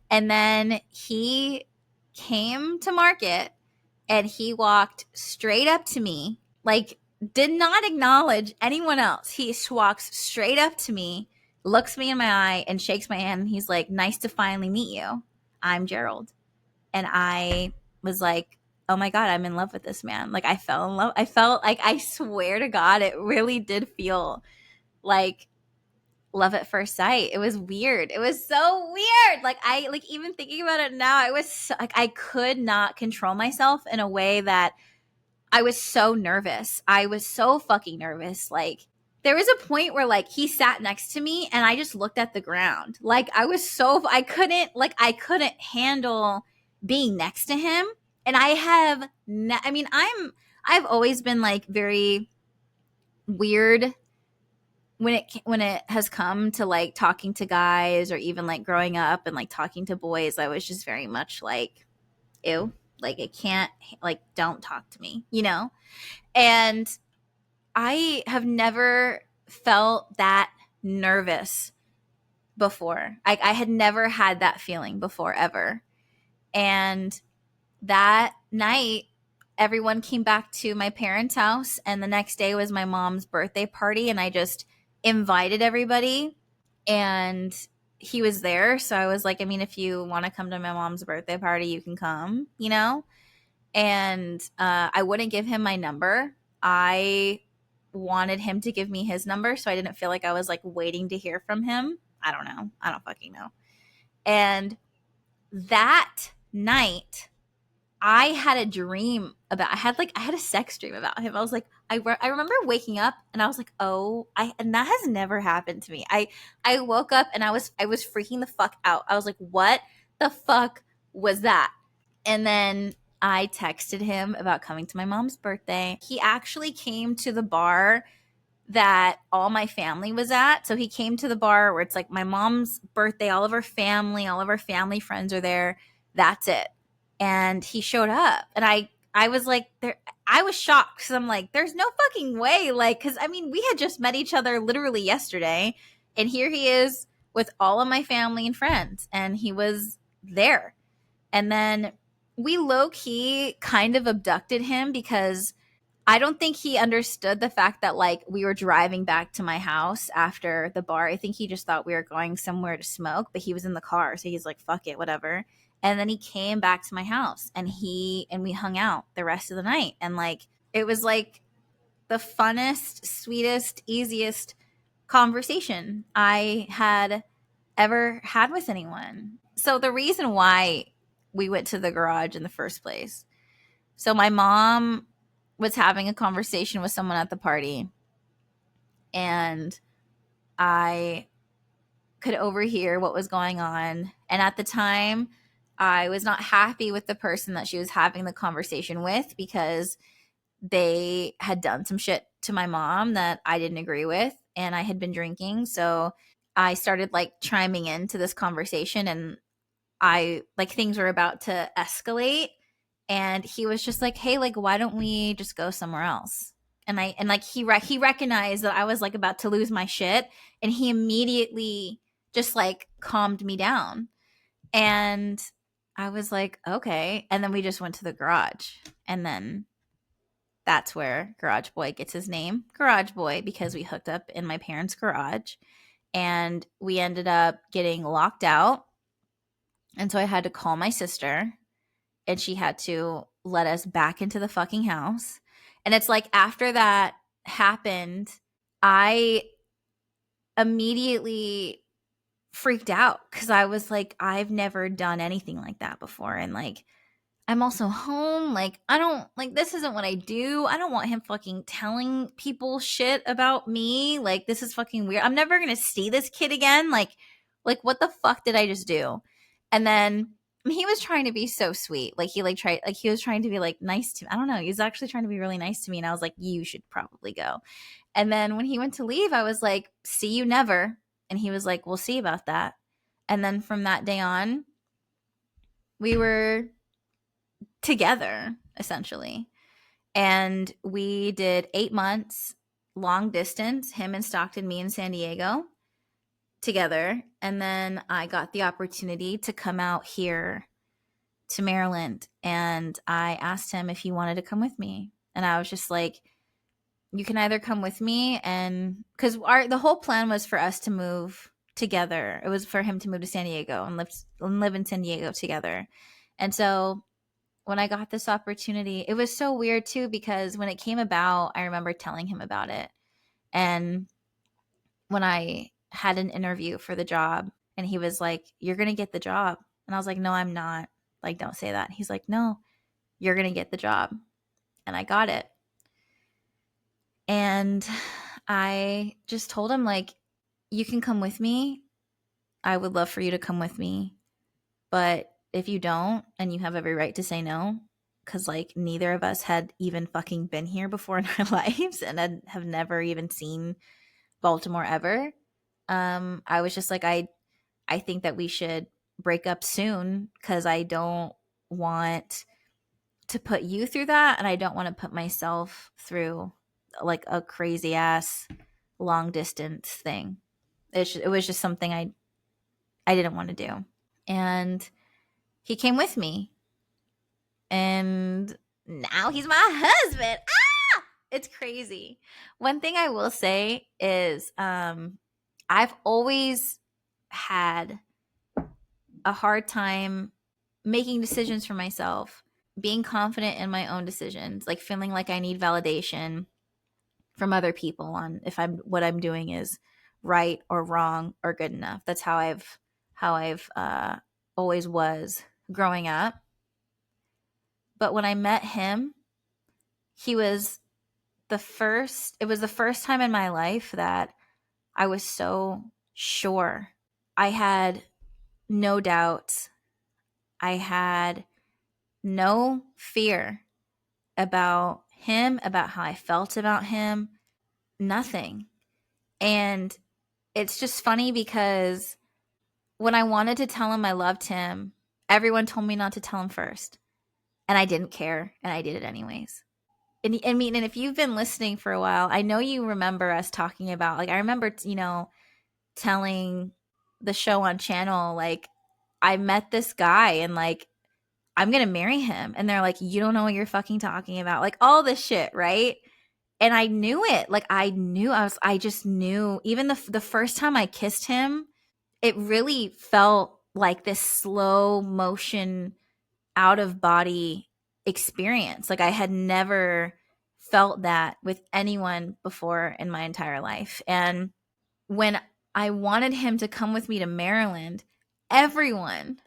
And then he came to market and he walked straight up to me, like, did not acknowledge anyone else. He walks straight up to me, looks me in my eye, and shakes my hand. And he's like, nice to finally meet you. I'm Gerald. And I was like, oh my God, I'm in love with this man. Like, I fell in love. I felt like, I swear to God, it really did feel like love at first sight. It was weird. It was so weird. Like, I like even thinking about it now, I was so, like, I could not control myself in a way that I was so nervous. I was so fucking nervous. Like, there was a point where like he sat next to me and I just looked at the ground. Like, I couldn't handle being next to him. And I've always been like very weird when it has come to like talking to guys or even like growing up and like talking to boys. I was just very much like, ew, like it can't, like, don't talk to me, you know? And I have never felt that nervous before. I had never had that feeling before ever. And that night, everyone came back to my parents' house, and the next day was my mom's birthday party, and I just invited everybody, and he was there. So I was like, I mean, if you want to come to my mom's birthday party, you can come, you know? And I wouldn't give him my number. I wanted him to give me his number so I didn't feel like I was like waiting to hear from him. I don't know. I don't fucking know. And that night, I had a dream about, I had a sex dream about him. I was like, I remember waking up and I was like, and that has never happened to me. I woke up and I was freaking the fuck out. I was like, what the fuck was that? And then I texted him about coming to my mom's birthday. He actually came to the bar that all my family was at. So he came to the bar where it's like my mom's birthday, all of our family friends are there. That's it. And he showed up, and I was like, there. I was shocked because I'm like, there's no fucking way. Like, because I mean, we had just met each other literally yesterday, and here he is with all of my family and friends, and he was there. And then we low key kind of abducted him because I don't think he understood the fact that like we were driving back to my house after the bar. I think he just thought we were going somewhere to smoke, but he was in the car, so he's like, fuck it, whatever. And then he came back to my house, and we hung out the rest of the night, and like it was like the funnest, sweetest, easiest conversation I had ever had with anyone. So the reason why we went to the garage in the first place. So my mom was having a conversation with someone at the party, and I could overhear what was going on. And at the time, I was not happy with the person that she was having the conversation with because they had done some shit to my mom that I didn't agree with, and I had been drinking. So I started like chiming into this conversation, and I like things were about to escalate, and he was just like, "Hey, like why don't we just go somewhere else?" And like he recognized that I was like about to lose my shit, and he immediately just like calmed me down. And I was like, "Okay." And then we just went to the garage. And then that's where Garage Boy gets his name, Garage Boy, because we hooked up in my parents' garage, and we ended up getting locked out. And so I had to call my sister, and she had to let us back into the fucking house. And it's like after that happened, I immediately freaked out because I was like, I've never done anything like that before. And like, I'm also home. Like, I don't like this isn't what I do. I don't want him fucking telling people shit about me. Like, this is fucking weird. I'm never gonna see this kid again. Like what the fuck did I just do? And then he was trying to be so sweet. Like he was trying to be like nice to me. I don't know. He was actually trying to be really nice to me. And I was like, you should probably go. And then when he went to leave, I was like, see you never. And he was like, we'll see about that. And then from that day on, we were together essentially. And we did 8 months long distance, him in Stockton, me in San Diego together. And then I got the opportunity to come out here to Maryland, and I asked him if he wanted to come with me. And I was just like, you can either come with me, and because the whole plan was for us to move together. It was for him to move to San Diego and live in San Diego together. And so when I got this opportunity, it was so weird too, because when it came about, I remember telling him about it. And when I had an interview for the job, and he was like, you're going to get the job. And I was like, no, I'm not. Like, don't say that. He's like, no, you're going to get the job. And I got it. And I just told him, like, you can come with me. I would love for you to come with me. But if you don't, and you have every right to say no, because like neither of us had even fucking been here before in our lives and have never even seen Baltimore ever. I was just like, I think that we should break up soon because I don't want to put you through that, and I don't want to put myself through like a crazy ass long distance thing. It was just something I didn't want to do. And he came with me, and now he's my husband. Ah! It's crazy. One thing I will say is I've always had a hard time making decisions for myself, being confident in my own decisions, like feeling like I need validation from other people on if what I'm doing is right or wrong or good enough. That's how I've always was growing up. But when I met him, he was it was the first time in my life that I was so sure. I had no doubts. I had no fear about him, about how I felt about him. nothing. And it's just funny because when I wanted to tell him I loved him, everyone told me not to tell him first. And I didn't care, and I did it anyways. And I mean, and if you've been listening for a while, I know you remember us talking about, like, I remember, telling the show on channel, like, I met this guy and, like, I'm going to marry him. And they're like, you don't know what you're fucking talking about. Like, all this shit, right? And I knew it. Like, I just knew. Even the first time I kissed him, it really felt like this slow motion, out of body experience. Like, I had never felt that with anyone before in my entire life. And when I wanted him to come with me to Maryland, everyone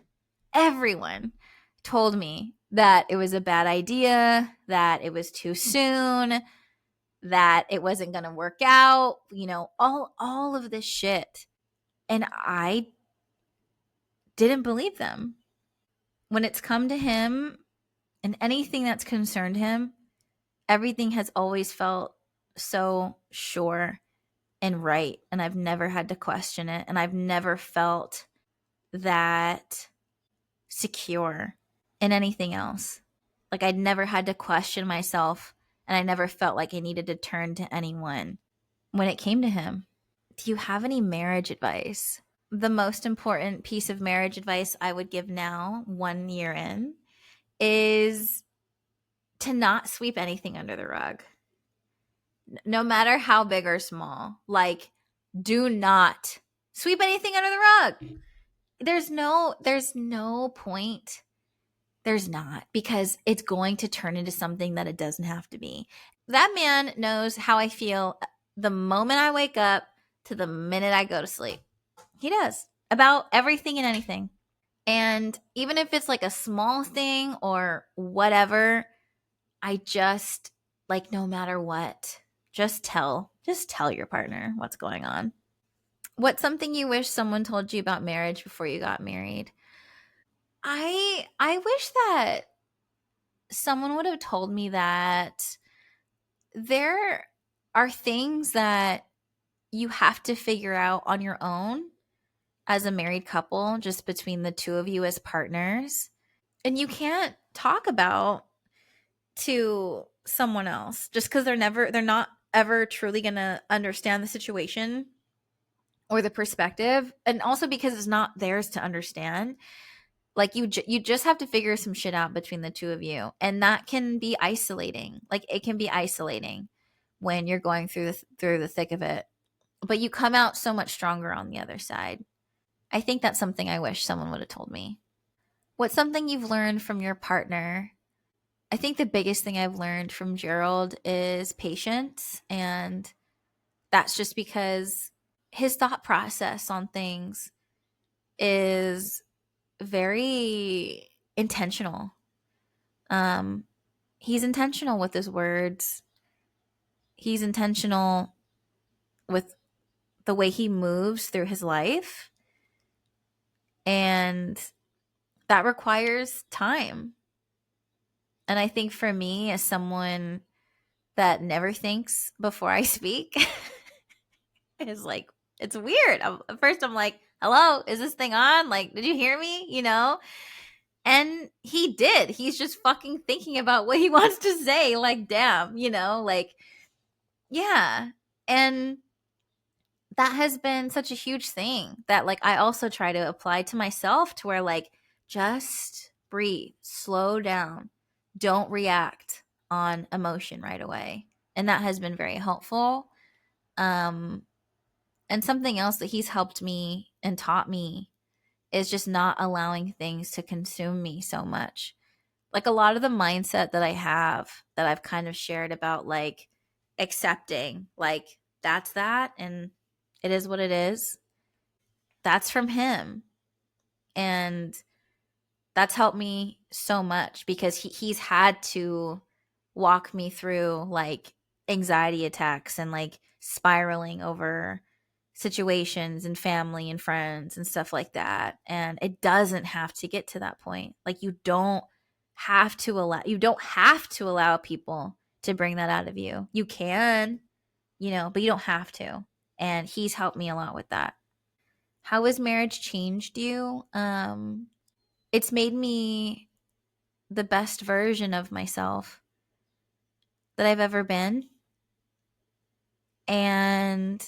told me that it was a bad idea, that it was too soon, that it wasn't going to work out, all of this shit. And I didn't believe them. When it's come to him and anything that's concerned him, everything has always felt so sure and right. And I've never had to question it. And I've never felt that secure in anything else. Like, I'd never had to question myself, and I never felt like I needed to turn to anyone when it came to him. Do you have any marriage advice? The most important piece of marriage advice I would give now, 1 year in, is to not sweep anything under the rug. No matter how big or small. Like, do not sweep anything under the rug. There's no point. There's not, because it's going to turn into something that it doesn't have to be. That man knows how I feel the moment I wake up to the minute I go to sleep. He does, about everything and anything. And even if it's like a small thing or whatever, I just, like, no matter what, just tell your partner what's going on. What's something you wish someone told you about marriage before you got married? I wish that someone would have told me that there are things that you have to figure out on your own as a married couple, just between the two of you as partners. And you can't talk about to someone else just because they're not ever truly going to understand the situation or the perspective. And also because it's not theirs to understand. Like, you just have to figure some shit out between the two of you. And that can be isolating. Like, it can be isolating when you're going through the thick of it. But you come out so much stronger on the other side. I think that's something I wish someone would have told me. What's something you've learned from your partner? I think the biggest thing I've learned from Gerald is patience. And that's just because his thought process on things is very intentional. He's intentional with his words. He's intentional with the way he moves through his life. And that requires time. And I think for me, as someone that never thinks before I speak, is like, it's weird. At first I'm like, hello, is this thing on? Like, did you hear me? And he did. He's just fucking thinking about what he wants to say. Like, damn, like, yeah. And that has been such a huge thing that, like, I also try to apply to myself, to where, like, just breathe, slow down, don't react on emotion right away. And that has been very helpful. And something else that he's helped me and taught me is just not allowing things to consume me so much. Like, a lot of the mindset that I have, that I've kind of shared about, like, accepting, like, that's that, and it is what it is. That's from him. And that's helped me so much, because he's had to walk me through, like, anxiety attacks and, like, spiraling over situations and family and friends and stuff like that. And it doesn't have to get to that point. Like, you don't have to allow people to bring that out of you. You can, but you don't have to. And he's helped me a lot with that. How has marriage changed you? It's made me the best version of myself that I've ever been. And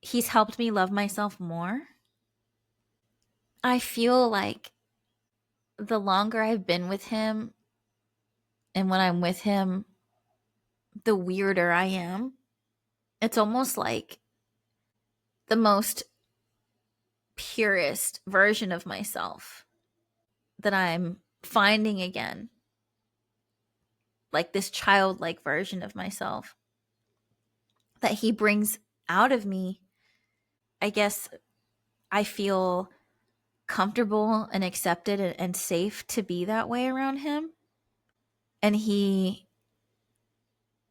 he's helped me love myself more. I feel like the longer I've been with him and when I'm with him, the weirder I am. It's almost like the most purest version of myself that I'm finding again. Like this childlike version of myself that he brings out of me. I guess I feel comfortable and accepted and safe to be that way around him. And he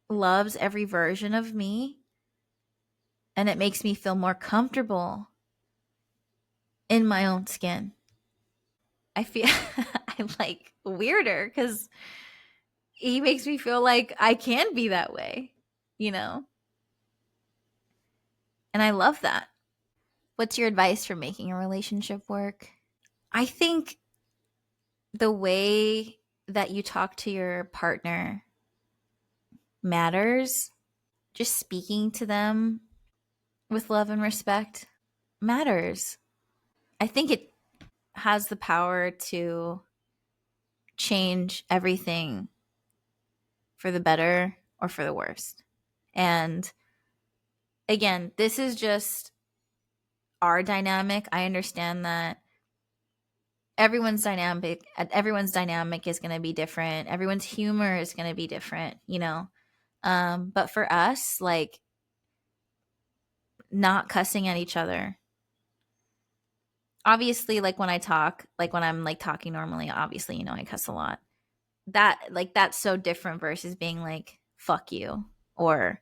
loves every version of me. And it makes me feel more comfortable in my own skin. I feel I'm like weirder because he makes me feel like I can be that way, you know? And I love that. What's your advice for making a relationship work? I think the way that you talk to your partner matters. Just speaking to them with love and respect matters. I think it has the power to change everything for the better or for the worst. And again, this is just our dynamic. I understand that everyone's dynamic is going to be different. Everyone's humor is going to be different, but for us, like, not cussing at each other. Obviously, like when I talk, like when I'm like talking normally, obviously, I cuss a lot. That's so different versus being like, fuck you, or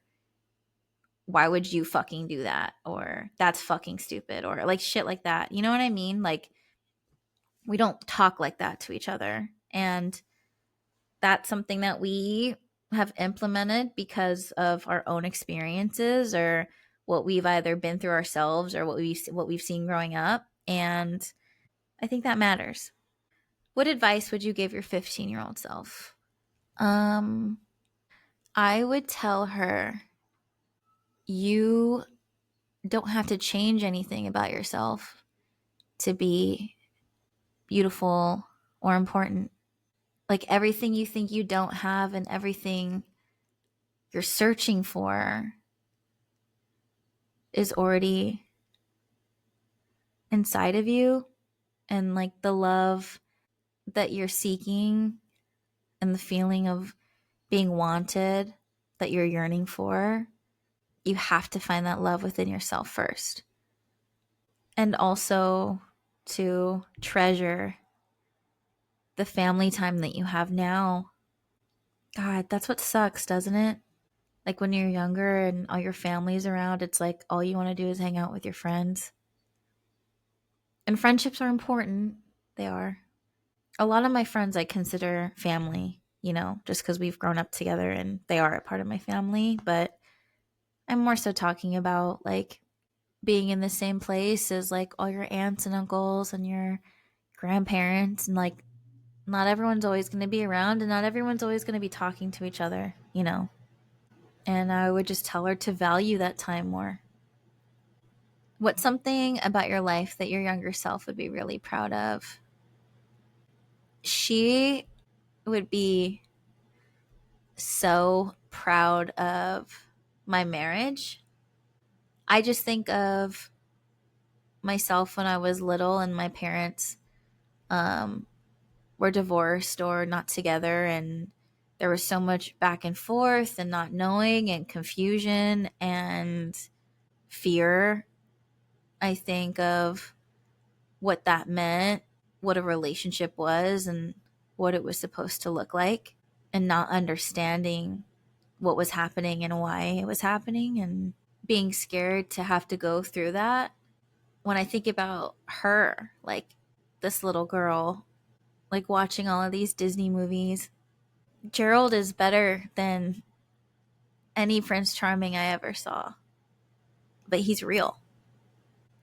why would you fucking do that, or that's fucking stupid, or like shit like that. You know what I mean? Like, we don't talk like that to each other. And that's something that we have implemented because of our own experiences, or what we've either been through ourselves, or what we've seen growing up. And I think that matters. What advice would you give your 15-year-old self? I would tell her, you don't have to change anything about yourself to be beautiful or important. Like, everything you think you don't have and everything you're searching for is already inside of you. And like the love that you're seeking and the feeling of being wanted that you're yearning for, you have to find that love within yourself first. And also to treasure the family time that you have now. God, that's what sucks, doesn't it? Like when you're younger and all your family's around, it's like all you want to do is hang out with your friends. And friendships are important. They are. A lot of my friends I consider family, just because we've grown up together and they are a part of my family. But I'm more so talking about like being in the same place as like all your aunts and uncles and your grandparents. And like, not everyone's always going to be around, and not everyone's always going to be talking to each other, And I would just tell her to value that time more. What's something about your life that your younger self would be really proud of? She would be so proud of my marriage. I just think of myself when I was little and my parents were divorced or not together, and there was so much back and forth and not knowing and confusion and fear. I think of what that meant, what a relationship was, and what it was supposed to look like, and not understanding what was happening and why it was happening, and being scared to have to go through that. When I think about her, like this little girl, like watching all of these Disney movies, Gerald is better than any Prince Charming I ever saw, but he's real.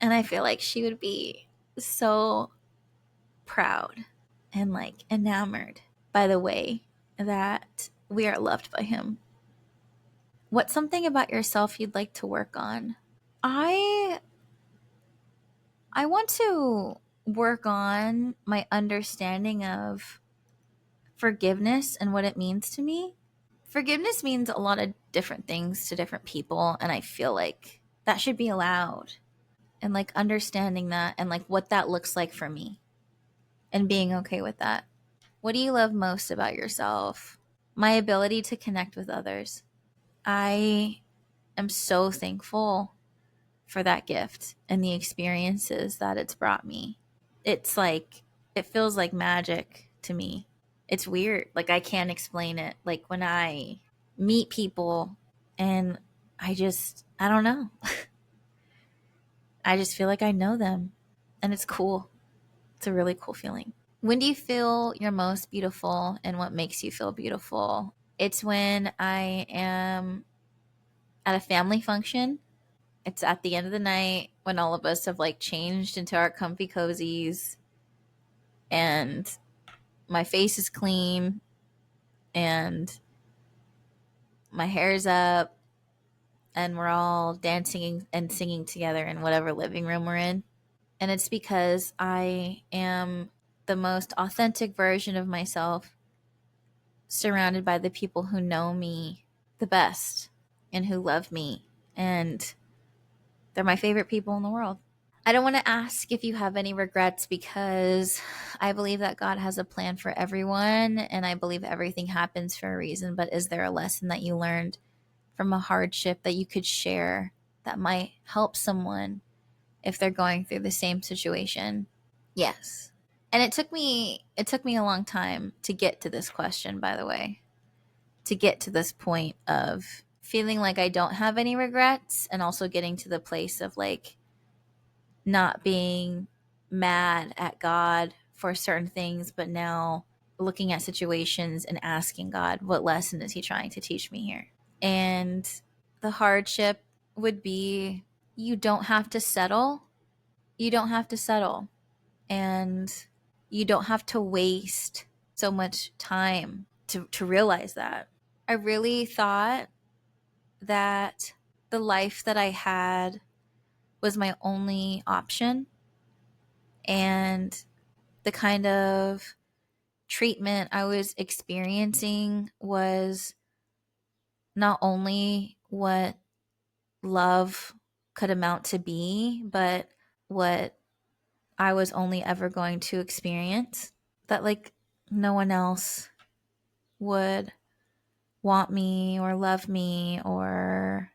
And I feel like she would be so proud and like enamored by the way that we are loved by him. What's something about yourself you'd like to work on? I want to work on my understanding of forgiveness and what it means to me. Forgiveness means a lot of different things to different people, and I feel like that should be allowed. And like understanding that and like what that looks like for me and being okay with that. What do you love most about yourself? My ability to connect with others. I am so thankful for that gift and the experiences that it's brought me. It's like, it feels like magic to me. It's weird. Like, I can't explain it. Like, when I meet people and I don't know. I just feel like I know them. And it's cool. It's a really cool feeling. When do you feel you're most beautiful and what makes you feel beautiful? It's when I am at a family function. It's at the end of the night when all of us have like changed into our comfy cozies and my face is clean and my hair's up and we're all dancing and singing together in whatever living room we're in. And it's because I am the most authentic version of myself, surrounded by the people who know me the best and who love me. And they're my favorite people in the world. I don't want to ask if you have any regrets because I believe that God has a plan for everyone and I believe everything happens for a reason. But is there a lesson that you learned from a hardship that you could share that might help someone if they're going through the same situation? Yes. And it took me a long time to get to this question, by the way, to get to this point of feeling like I don't have any regrets and also getting to the place of like not being mad at God for certain things, but now looking at situations and asking God, what lesson is he trying to teach me here? And the hardship would be you don't have to settle. You don't have to settle. And you don't have to waste so much time to realize that. I really thought that the life that I had was my only option. And the kind of treatment I was experiencing was not only what love could amount to be, but what I was only ever going to experience. That like no one else would want me or love me or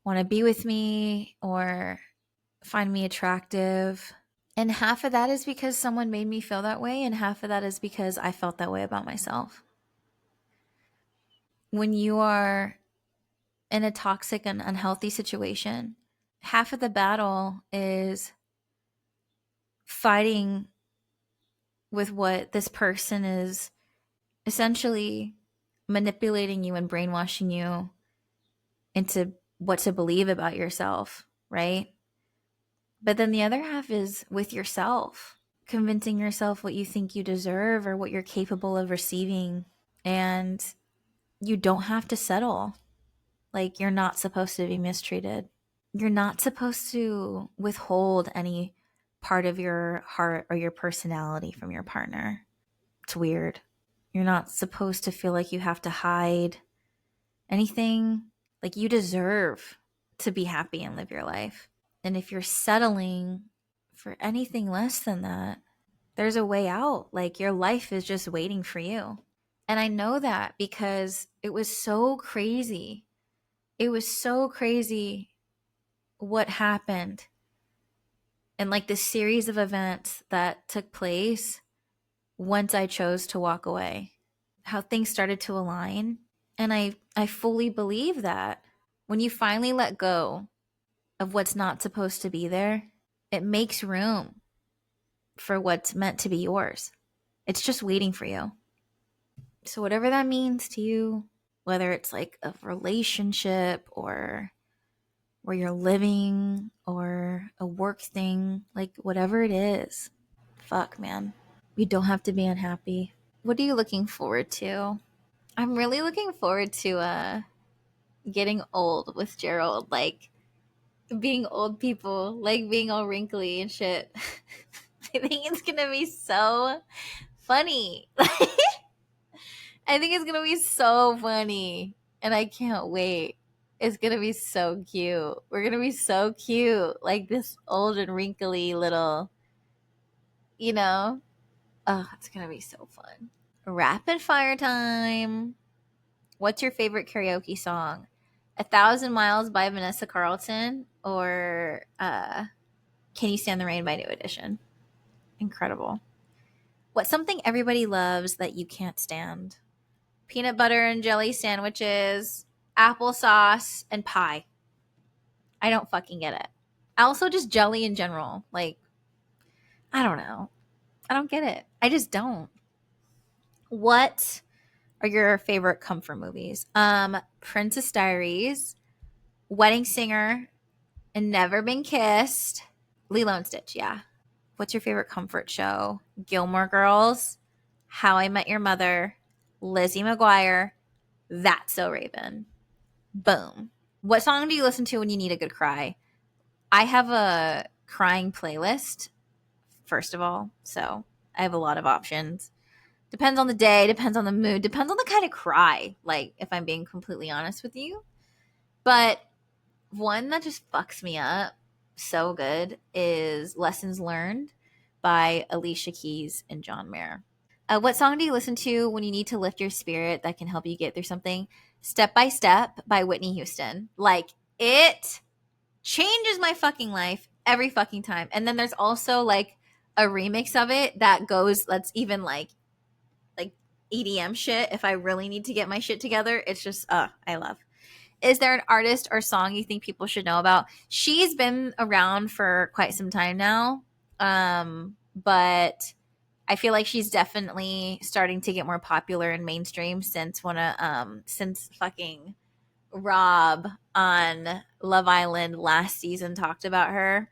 want to be with me or find me attractive. And half of that is because someone made me feel that way, and half of that is because I felt that way about myself. When you are in a toxic and unhealthy situation, half of the battle is fighting with what this person is essentially manipulating you and brainwashing you into what to believe about yourself, right? But then the other half is with yourself, convincing yourself what you think you deserve or what you're capable of receiving. And you don't have to settle. Like, you're not supposed to be mistreated. You're not supposed to withhold any part of your heart or your personality from your partner. It's weird. You're not supposed to feel like you have to hide anything. Like, you deserve to be happy and live your life. And if you're settling for anything less than that, there's a way out. Like, your life is just waiting for you. And I know that because it was so crazy. It was so crazy what happened and like this series of events that took place once I chose to walk away. How things started to align. And I fully believe that when you finally let go of what's not supposed to be there, it makes room for what's meant to be yours. It's just waiting for you. So whatever that means to you, whether it's like a relationship or where you're living or a work thing, like whatever it is. Fuck, man. You don't have to be unhappy. What are you looking forward to? I'm really looking forward to getting old with Gerald, like being old people, like being all wrinkly and shit. I think it's gonna be so funny. I think it's gonna be so funny, and I can't wait. It's gonna be so cute. We're gonna be so cute, like this old and wrinkly little, you know. Oh, it's gonna be so fun. Rapid fire time. What's your favorite karaoke song? 1,000 Miles by Vanessa Carlton or Can You Stand the Rain by New Edition? Incredible. What's something everybody loves that you can't stand? Peanut butter and jelly sandwiches, applesauce, and pie. I don't fucking get it. Also, just jelly in general. Like, I don't know. I don't get it. I just don't. What are your favorite comfort movies? Princess Diaries, Wedding Singer, and Never Been Kissed. Lilo and Stitch, yeah. What's your favorite comfort show? Gilmore Girls, How I Met Your Mother, Lizzie McGuire, That's So Raven. Boom. What song do you listen to when you need a good cry? I have a crying playlist, first of all, so I have a lot of options. Depends on the day, depends on the mood, depends on the kind of cry, like if I'm being completely honest with you. But one that just fucks me up so good is Lessons Learned by Alicia Keys and John Mayer. What song do you listen to when you need to lift your spirit that can help you get through something? Step by Step by Whitney Houston. Like, it changes my fucking life every fucking time. And then there's also like a remix of it that goes, that's even like EDM shit. If I really need to get my shit together, it's just, I love. Is there an artist or song you think people should know about? She's been around for quite some time now. But I feel like she's definitely starting to get more popular and mainstream since since fucking Rob on Love Island last season talked about her.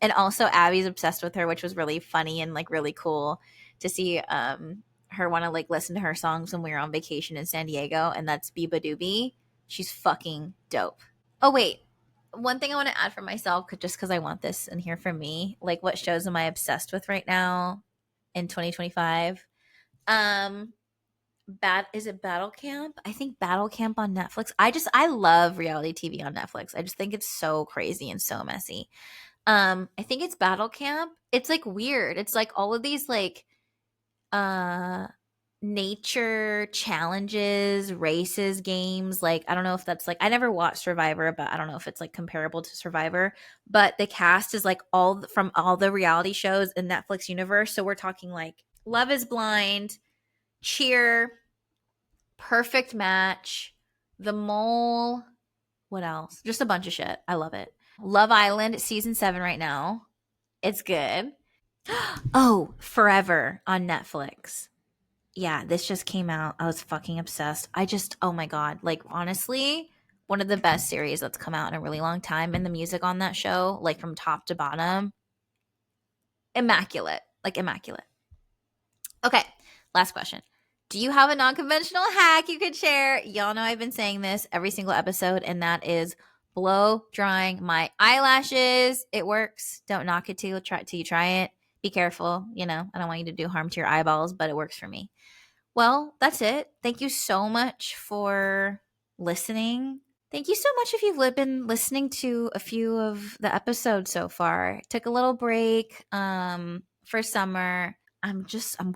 And also Abby's obsessed with her, which was really funny and like really cool to see her want to like listen to her songs when we were on vacation in San Diego, and that's Biba Doobie. She's fucking dope. Oh wait, one thing I want to add for myself, just because I want this in here for me, like what shows am I obsessed with right now in 2025? Is it Battle Camp? I think Battle Camp on Netflix. I love reality TV on Netflix. I just think it's so crazy and so messy. I think it's Battle Camp. It's like weird. It's like all of these like uh nature challenges, races, games. Like I don't know if that's like, I never watched Survivor, but I don't know if it's like comparable to Survivor. But the cast is like from all the reality shows in Netflix universe. So we're talking like Love is Blind, Cheer, Perfect Match, The Mole. What else? Just a bunch of shit. I love it. Love Island season 7 right now. It's good. Oh, Forever on Netflix. Yeah, this just came out. I was fucking obsessed. Oh my God. Like, honestly, one of the best series that's come out in a really long time. And the music on that show, like from top to bottom, immaculate. Like, immaculate. Okay, last question. Do you have a non-conventional hack you could share? Y'all know I've been saying this every single episode, and that is blow drying my eyelashes. It works. Don't knock it till you try it. Be careful. You know, I don't want you to do harm to your eyeballs, but it works for me. Well, that's it. Thank you so much for listening. Thank you so much if you've been listening to a few of the episodes so far. Took a little break for summer. I'm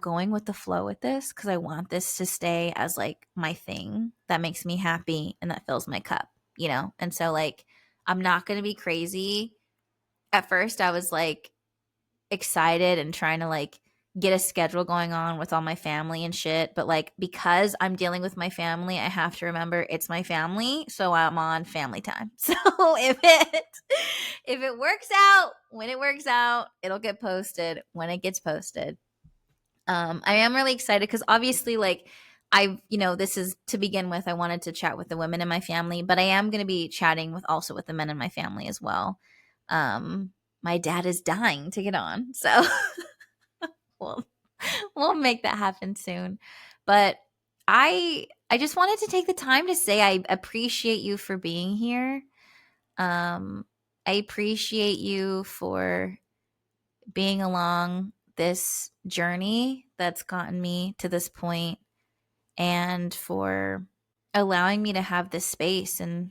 going with the flow with this because I want this to stay as like my thing that makes me happy and that fills my cup, you know? And so like I'm not going to be crazy. At first I was like excited and trying to like get a schedule going on with all my family and shit, but like because I'm dealing with my family, I have to remember it's my family, so I'm on family time. So if it works out, when it works out, it'll get posted when it gets posted. I am really excited because obviously like this is to begin with. I wanted to chat with the women in my family, but I am going to be chatting with the men in my family as well. My dad is dying to get on, so we'll we'll make that happen soon. But I just wanted to take the time to say I appreciate you for being here. I appreciate you for being along this journey that's gotten me to this point, and for allowing me to have this space, and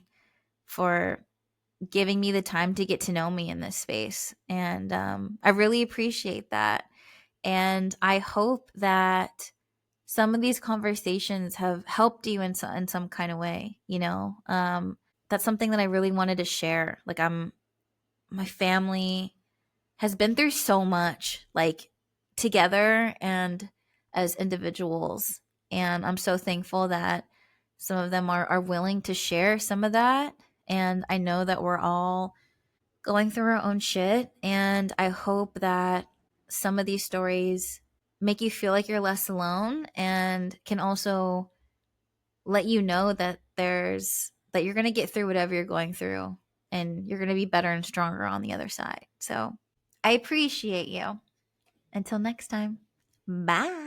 for giving me the time to get to know me in this space. And I really appreciate that. And I hope that some of these conversations have helped you in some kind of way, that's something that I really wanted to share. Like, my family has been through so much, like, together and as individuals. And I'm so thankful that some of them are willing to share some of that. And I know that we're all going through our own shit. And I hope that some of these stories make you feel like you're less alone, and can also let you know that you're going to get through whatever you're going through, and you're going to be better and stronger on the other side. So I appreciate you. Until next time. Bye.